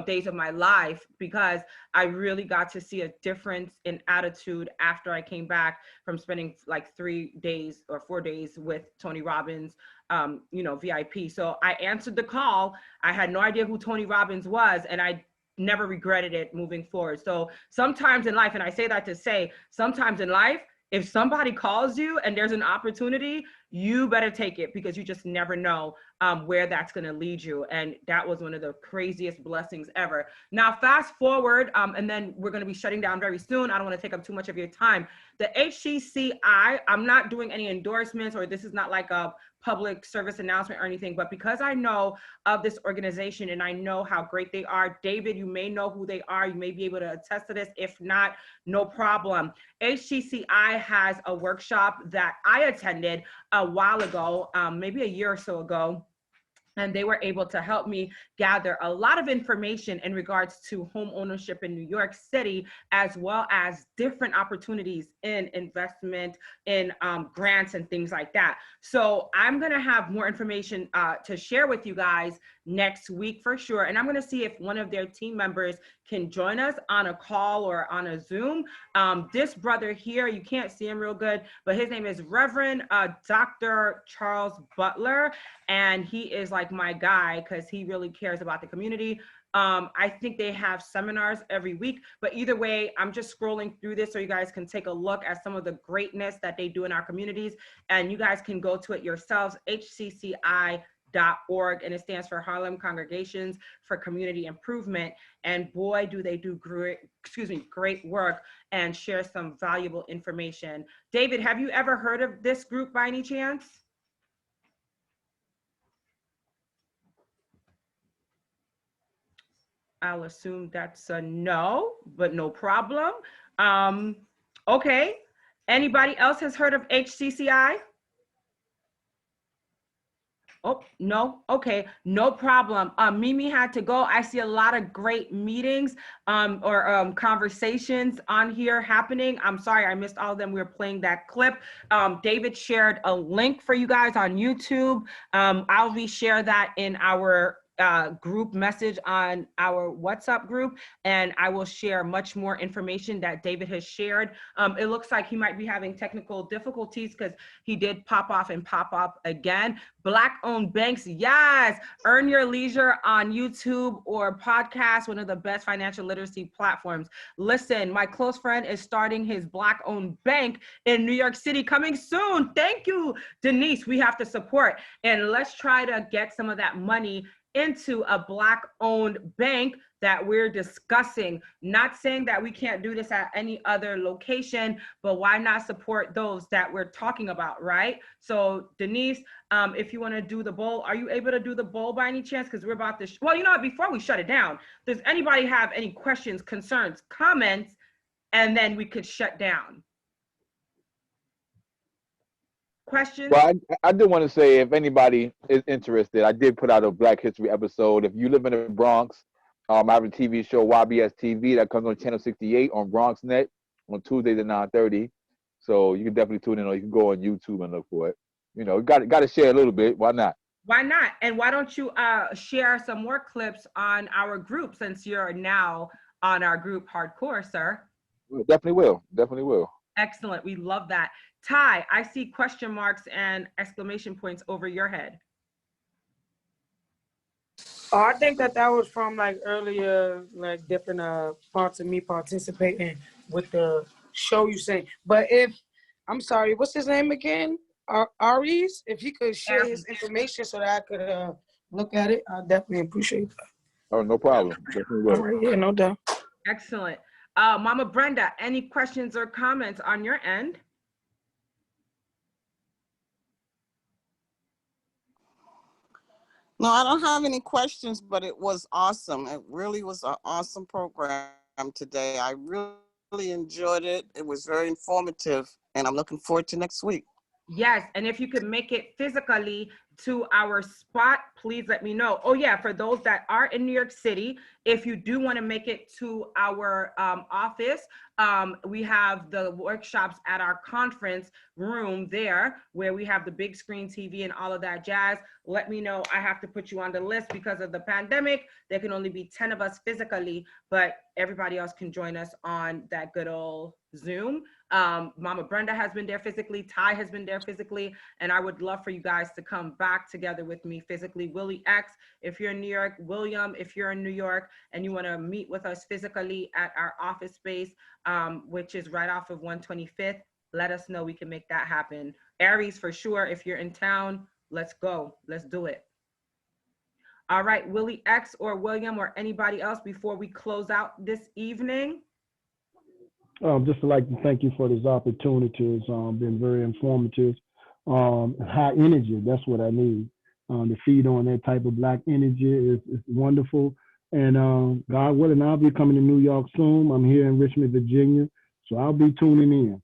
days of my life because I really got to see a difference in attitude after I came back from spending like 3 days or 4 days with Tony Robbins, VIP. So I answered the call. I had no idea who Tony Robbins was, and I never regretted it moving forward. So sometimes in life, and I say that to say, sometimes in life, if somebody calls you and there's an opportunity, you better take it because you just never know where that's going to lead you. And that was one of the craziest blessings ever. Now, fast forward, and then we're going to be shutting down very soon. I don't want to take up too much of your time. The HCCI, I'm not doing any endorsements, or this is not like a public service announcement or anything, but because I know of this organization and I know how great they are, David, you may know who they are. You may be able to attest to this. If not, no problem. HCCI has a workshop that I attended a while ago, maybe a year or so ago. And they were able to help me gather a lot of information in regards to home ownership in New York City, as well as different opportunities in investment, in grants and things like that. So I'm gonna have more information to share with you guys next week for sure. And I'm gonna see if one of their team members can join us on a call or on a Zoom. This brother here, you can't see him real good, but his name is Reverend Dr. Charles Butler. And he is like my guy because he really cares about the community. I think they have seminars every week, but either way, I'm just scrolling through this so you guys can take a look at some of the greatness that they do in our communities, and you guys can go to it yourselves, hcci.org, and it stands for Harlem Congregations for Community Improvement. And boy, do they do great work and share some valuable information. David, have you ever heard of this group by any chance? I'll assume that's a no, but no problem. Okay. Anybody else has heard of HCCI? Oh, no. Okay, no problem. Mimi had to go. I see a lot of great meetings or conversations on here happening. I'm sorry, I missed all of them. We were playing that clip. David shared a link for you guys on YouTube. I'll share that in our group message on our WhatsApp group, and I will share much more information that David has shared. It looks like he might be having technical difficulties because he did pop off and pop up again. Black-owned banks, yes. Earn Your Leisure on YouTube or podcast, one of the best financial literacy platforms. Listen, my close friend is starting his Black-owned bank in New York City coming soon. Thank you, Denise. We have to support, and let's try to get some of that money into a Black-owned bank that we're discussing. Not saying that we can't do this at any other location, but why not support those that we're talking about, right? So Denise, if you want to do the bowl, are you able to do the bowl by any chance? Because we're about to, well, you know what, before we shut it down, does anybody have any questions, concerns, comments, and then we could shut down? Questions? Well, I do want to say, if anybody is interested, I did put out a Black History episode. If you live in the Bronx, I have a TV show, YBS TV, that comes on Channel 68 on BronxNet on Tuesdays at 9:30. So you can definitely tune in, or you can go on YouTube and look for it. You know, got to share a little bit. Why not? Why not? And why don't you share some more clips on our group, since you're now on our group Hardcore, sir? Definitely will. Definitely will. Excellent. We love that. Ty, I see question marks and exclamation points over your head. Oh, I think that was from like earlier, like different parts of me participating with the show you saying. But I'm sorry, what's his name again? Aries? If he could share his information so that I could look at it, I definitely appreciate that. Oh, no problem. Definitely will. All right, yeah, no doubt. Excellent. Mama Brenda, any questions or comments on your end? No, I don't have any questions, but it was awesome. It really was an awesome program today. I really enjoyed it. It was very informative, and I'm looking forward to next week. Yes, and if you could make it physically to our spot, please let me know. Oh yeah, for those that are in New York City, if you do want to make it to our office, we have the workshops at our conference room there, where we have the big screen TV and all of that jazz. Let me know. I have to put you on the list because of the pandemic. There can only be 10 of us physically, but everybody else can join us on that good old Zoom. Mama Brenda has been there physically, Ty has been there physically, and I would love for you guys to come back together with me physically. Willie X, if you're in New York, William, if you're in New York and you want to meet with us physically at our office space, which is right off of 125th, let us know. We can make that happen. Aries, for sure, if you're in town, let's go. Let's do it. All right, Willie X or William or anybody else before we close out this evening? Just to like to thank you for this opportunity. It's been very informative. High energy, that's what I need. To feed on that type of Black energy is wonderful. And God willing, I'll be coming to New York soon. I'm here in Richmond, Virginia, so I'll be tuning in.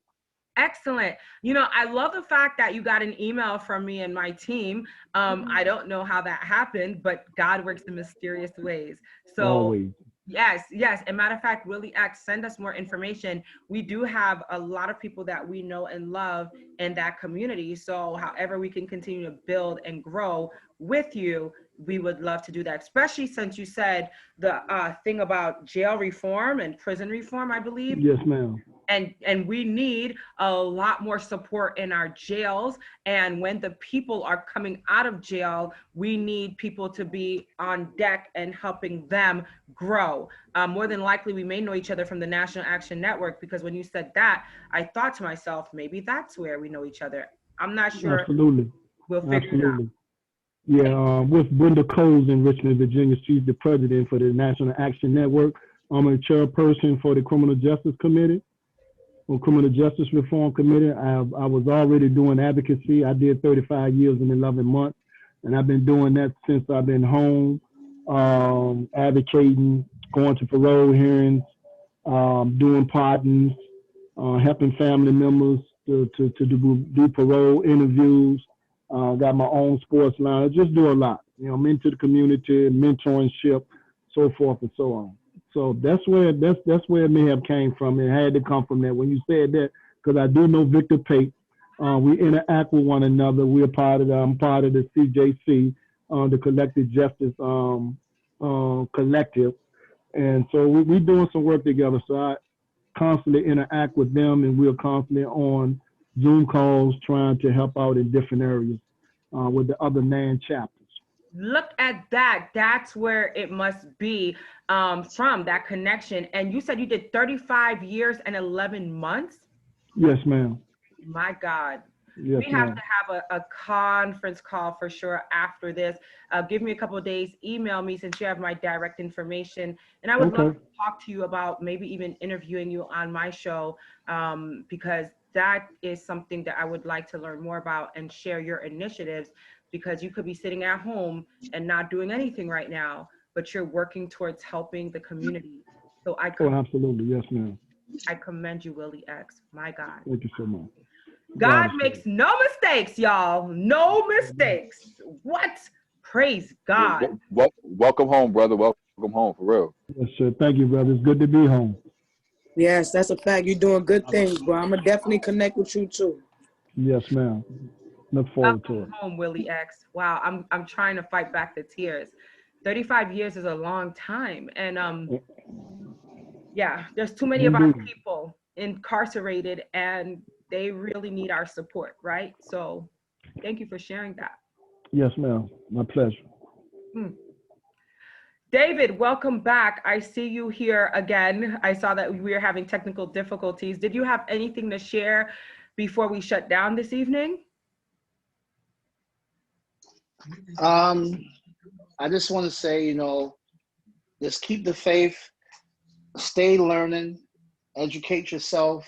Excellent. You know, I love the fact that you got an email from me and my team. I don't know how that happened, but God works in mysterious ways. So always. Yes. And matter of fact, Willie X, send us more information. We do have a lot of people that we know and love in that community. So however we can continue to build and grow with you, we would love to do that, especially since you said the thing about jail reform and prison reform, I believe. Yes, ma'am. And we need a lot more support in our jails. And when the people are coming out of jail, we need people to be on deck and helping them grow. More than likely, we may know each other from the National Action Network, because when you said that, I thought to myself, maybe that's where we know each other. I'm not sure. Absolutely. We'll figure it out. Yeah, with Brenda Coles in Richmond, Virginia. She's the president for the National Action Network. I'm a chairperson for the Criminal Justice Committee. On Criminal Justice Reform Committee, I was already doing advocacy. I did 35 years and 11 months, and I've been doing that since I've been home, advocating, going to parole hearings, doing pardons, helping family members to do parole interviews. Got my own sports line. I just do a lot. You know, I'm into the community, mentorship, so forth and so on. So that's where it may have came from. It had to come from that. When you said that, because I do know Victor Pate. We interact with one another. I'm part of the CJC. the Collective Justice Collective. And so we're doing some work together. So I constantly interact with them, and we're constantly on Zoom calls trying to help out in different areas with the other 9 chapters. Look at that. That's where it must be from, that connection. And you said you did 35 years and 11 months? Yes, ma'am. My God. Yes, We have ma'am. to have a conference call for sure after this. Give me a couple of days, email me since you have my direct information. And I would love Okay. to talk to you about maybe even interviewing you on my show, because that is something that I would like to learn more about and share your initiatives, because you could be sitting at home and not doing anything right now, but you're working towards helping the community. So Oh, absolutely. Yes, ma'am. I commend you, Willie X. My God. Thank you so much. God is makes no mistakes, y'all. No mistakes. What? Praise God. Welcome home, brother. Welcome home, for real. Yes, sir. Thank you, brother. It's good to be home. Yes, that's a fact. You're doing good things, bro. I'm gonna definitely connect with you too. Yes, ma'am. Look forward to it. Welcome home, Willie X. Wow, I'm trying to fight back the tears. 35 years is a long time. And yeah, there's too many of our Indeed. people incarcerated, and they really need our support, right? So thank you for sharing that. Yes, ma'am. My pleasure. David, welcome back. I see you here again. I saw that we were having technical difficulties. Did you have anything to share before we shut down this evening? I just want to say, you know, just keep the faith, stay learning, educate yourself,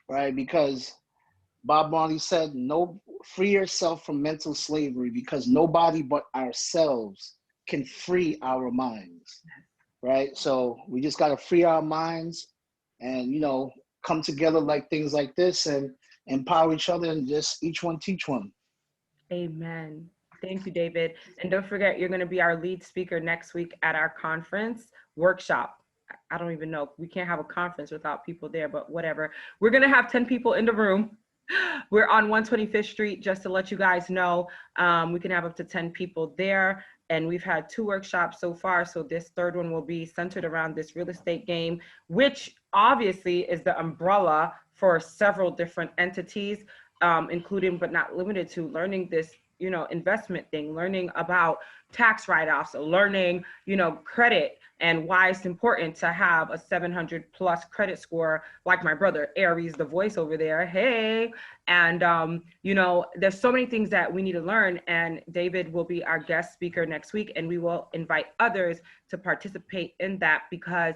right? Because Bob Marley said, "No, free yourself from mental slavery, because nobody but ourselves can free our minds," right? So we just got to free our minds and, you know, come together like things like this and empower each other and just each one teach one. Amen. Thank you, David. And don't forget, you're going to be our lead speaker next week at our conference workshop. I don't even know. We can't have a conference without people there, but whatever. We're going to have 10 people in the room. We're on 125th Street, just to let you guys know. We can have up to 10 people there. And we've had 2 workshops so far. So this third one will be centered around this real estate game, which obviously is the umbrella for several different entities, including but not limited to learning this, you know, investment thing, learning about tax write-offs, learning, you know, credit, and why it's important to have a 700 plus credit score, like my brother Aries, the voice over there. Hey, and you know, there's so many things that we need to learn. And David will be our guest speaker next week, and we will invite others to participate in that, because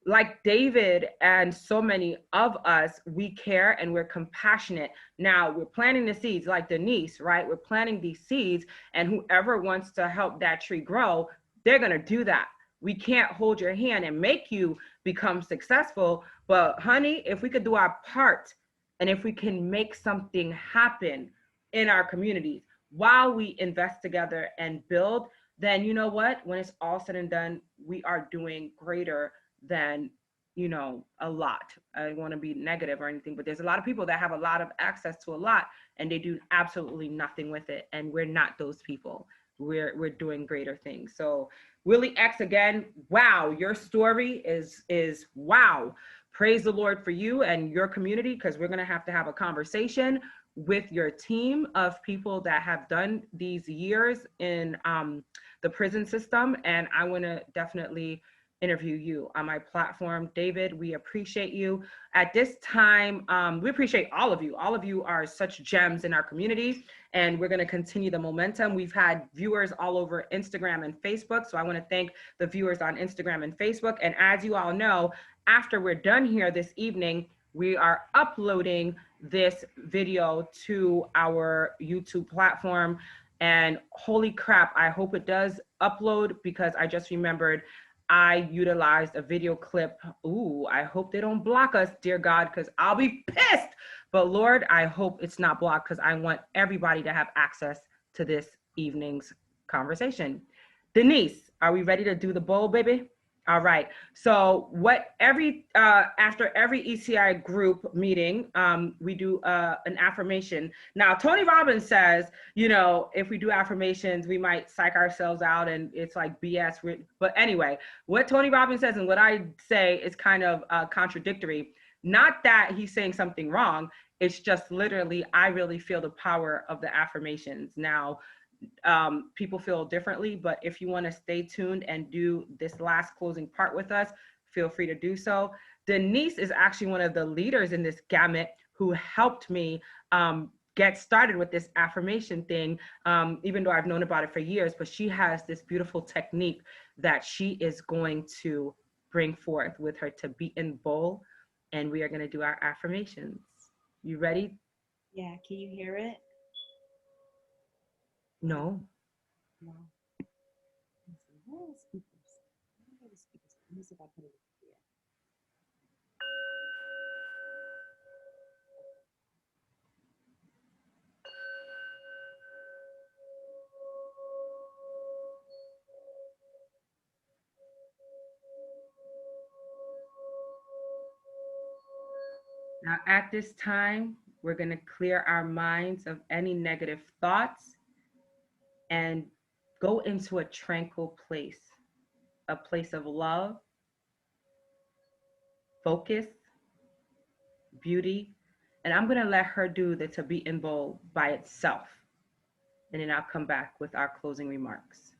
like David and so many of us, we care and we're compassionate. Now we're planting the seeds, like Denise, right? We're planting these seeds, and whoever wants to help that tree grow, they're gonna do that. We can't hold your hand and make you become successful, but honey, if we could do our part, and if we can make something happen in our communities while we invest together and build, then you know what? When it's all said and done, we are doing greater than, you know, a lot. I don't want to be negative or anything, but there's a lot of people that have a lot of access to a lot, and they do absolutely nothing with it. And we're not those people. We're doing greater things. So Willie X, again, wow, your story is wow. Praise the Lord for you and your community, because we're going to have a conversation with your team of people that have done these years in the prison system. And I want to definitely interview you on my platform. David, we appreciate you. At this time, we appreciate all of you. All of you are such gems in our community, and we're going to continue the momentum. We've had viewers all over Instagram and Facebook, so I want to thank the viewers on Instagram and Facebook. And as you all know, after we're done here this evening, we are uploading this video to our YouTube platform. And holy crap, I hope it does upload, because I just remembered I utilized a video clip. Ooh, I hope they don't block us, dear God, because I'll be pissed. But Lord, I hope it's not blocked, because I want everybody to have access to this evening's conversation. Denise, are we ready to do the bowl, baby? All right. So after every ECI group meeting, we do an affirmation. Now, Tony Robbins says, you know, if we do affirmations, we might psych ourselves out and it's like BS. But anyway, what Tony Robbins says and what I say is kind of contradictory. Not that he's saying something wrong. It's just literally, I really feel the power of the affirmations. Now, people feel differently, but if you want to stay tuned and do this last closing part with us, feel free to do so. Denise is actually one of the leaders in this gamut who helped me get started with this affirmation thing, even though I've known about it for years, but she has this beautiful technique that she is going to bring forth with her Tibetan bowl, and we are going to do our affirmations. You ready? Yeah, can you hear it? No. No. Where are the speakers? Where are the speakers? Let me see if I put it here. Now, at this time, we're going to clear our minds of any negative thoughts and go into a tranquil place, a place of love, focus, beauty. And I'm going to let her do the Tibetan bowl by itself. And then I'll come back with our closing remarks.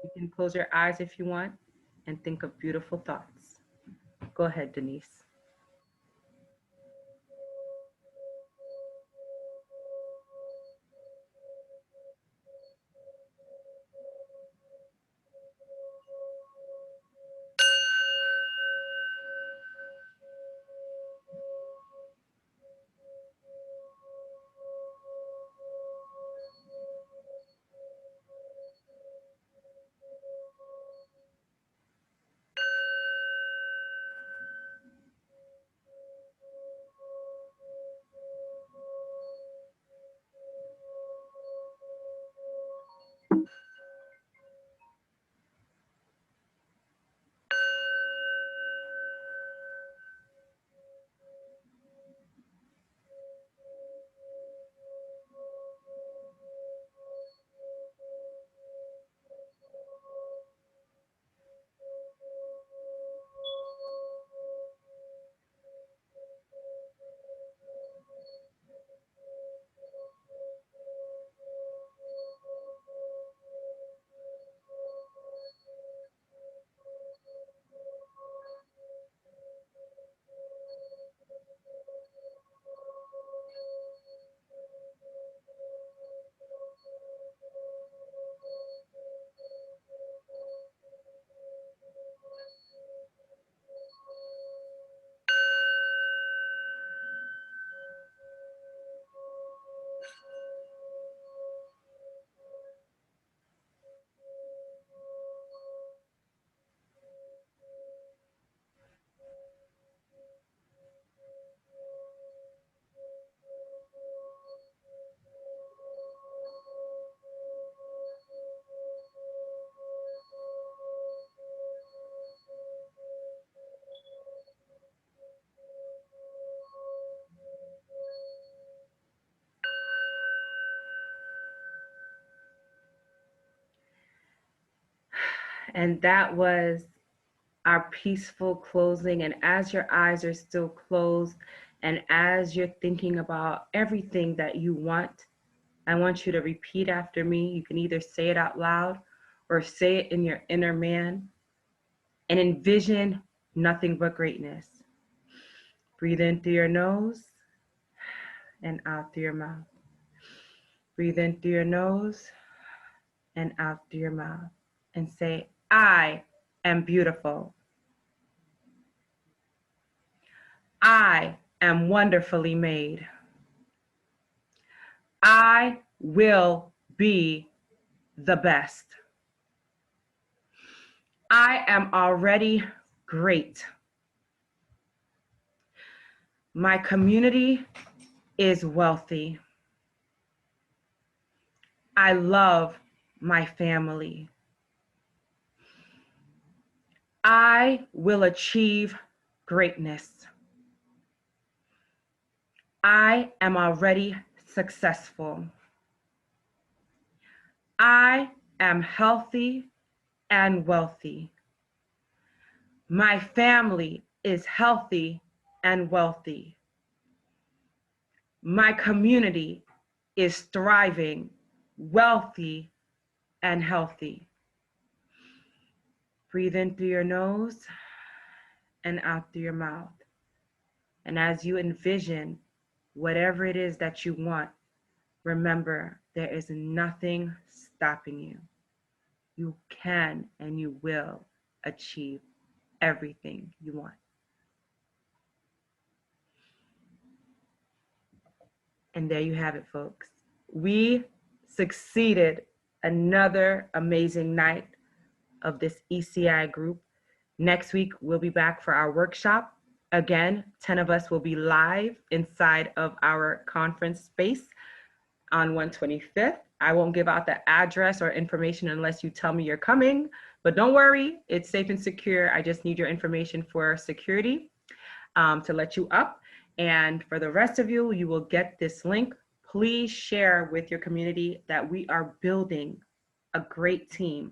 You can close your eyes if you want and think of beautiful thoughts. Go ahead, Denise. And that was our peaceful closing. And as your eyes are still closed, and as you're thinking about everything that you want, I want you to repeat after me. You can either say it out loud or say it in your inner man and envision nothing but greatness. Breathe in through your nose and out through your mouth. Breathe in through your nose and out through your mouth. And say, I am beautiful. I am wonderfully made. I will be the best. I am already great. My community is wealthy. I love my family. I will achieve greatness. I am already successful. I am healthy and wealthy. My family is healthy and wealthy. My community is thriving, wealthy, and healthy. Breathe in through your nose and out through your mouth. And as you envision whatever it is that you want, remember there is nothing stopping you. You can and you will achieve everything you want. And there you have it, folks. We succeeded another amazing night of this ECI group. Next week, we'll be back for our workshop. Again, 10 of us will be live inside of our conference space on 125th. I won't give out the address or information unless you tell me you're coming, but don't worry, it's safe and secure. I just need your information for security to let you up. And for the rest of you, you will get this link. Please share with your community that we are building a great team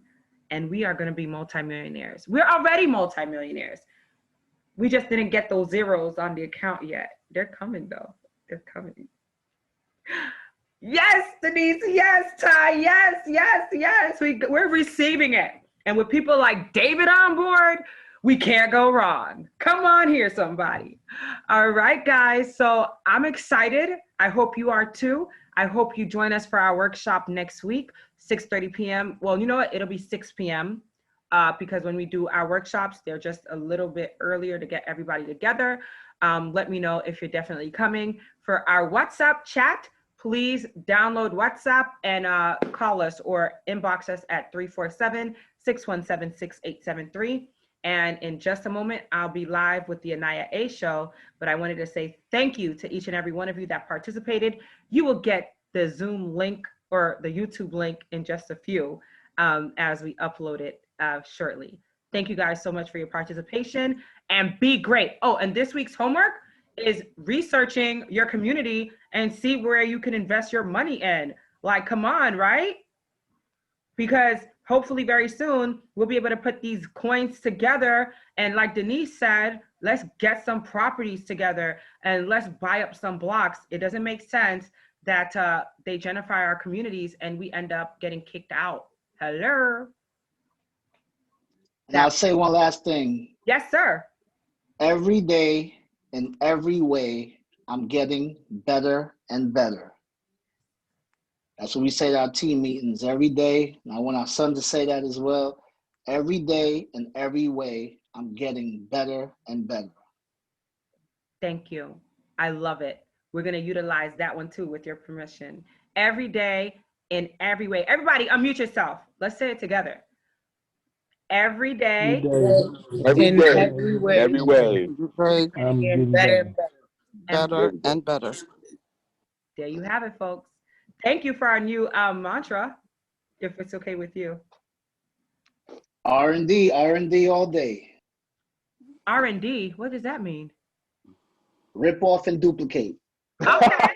and we are going to be multimillionaires. We're already multimillionaires. We just didn't get those zeros on the account yet. They're coming though. They're coming. Yes, Denise. Yes, Ty. Yes, yes, yes. We're receiving it. And with people like David on board, we can't go wrong. Come on here, somebody. All right, guys. So I'm excited. I hope you are too. I hope you join us for our workshop next week, 6:30 p.m. Well, you know what? It'll be 6 p.m. Because when we do our workshops, they're just a little bit earlier to get everybody together. Let me know if you're definitely coming. For our WhatsApp chat, please download WhatsApp and call us or inbox us at 347-617-6873. And in just a moment, I'll be live with the AniYa A show, but I wanted to say thank you to each and every one of you that participated. You will get the Zoom link or the YouTube link in just a few as we upload it shortly. Thank you guys so much for your participation and be great. Oh, and this week's homework is researching your community and see where you can invest your money in. Like, come on, right? Because hopefully very soon we'll be able to put these coins together. And like Denise said, let's get some properties together and let's buy up some blocks. It doesn't make sense that they gentrify our communities and we end up getting kicked out. Hello. And I'll say one last thing. Yes, sir. Every day, in every way, I'm getting better and better. That's what we say at our team meetings every day. And I want our son to say that as well. Every day, in every way, I'm getting better and better. Thank you. I love it. We're going to utilize that one too with your permission. Every day, in every way. Everybody unmute yourself. Let's say it together. Every day. Every In day, every way. every way. I'm Getting getting better better. better and better. There you have it, folks. Thank you for our new mantra, if it's okay with you. R&D all day. R&D, what does that mean? Rip off and duplicate. Okay.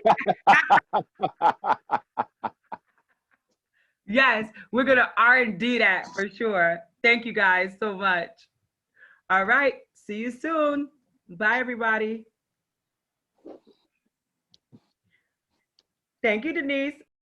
Yes, we're going to R&D that for sure. Thank you guys so much. All right. See you soon. Bye, everybody. Thank you, Denise.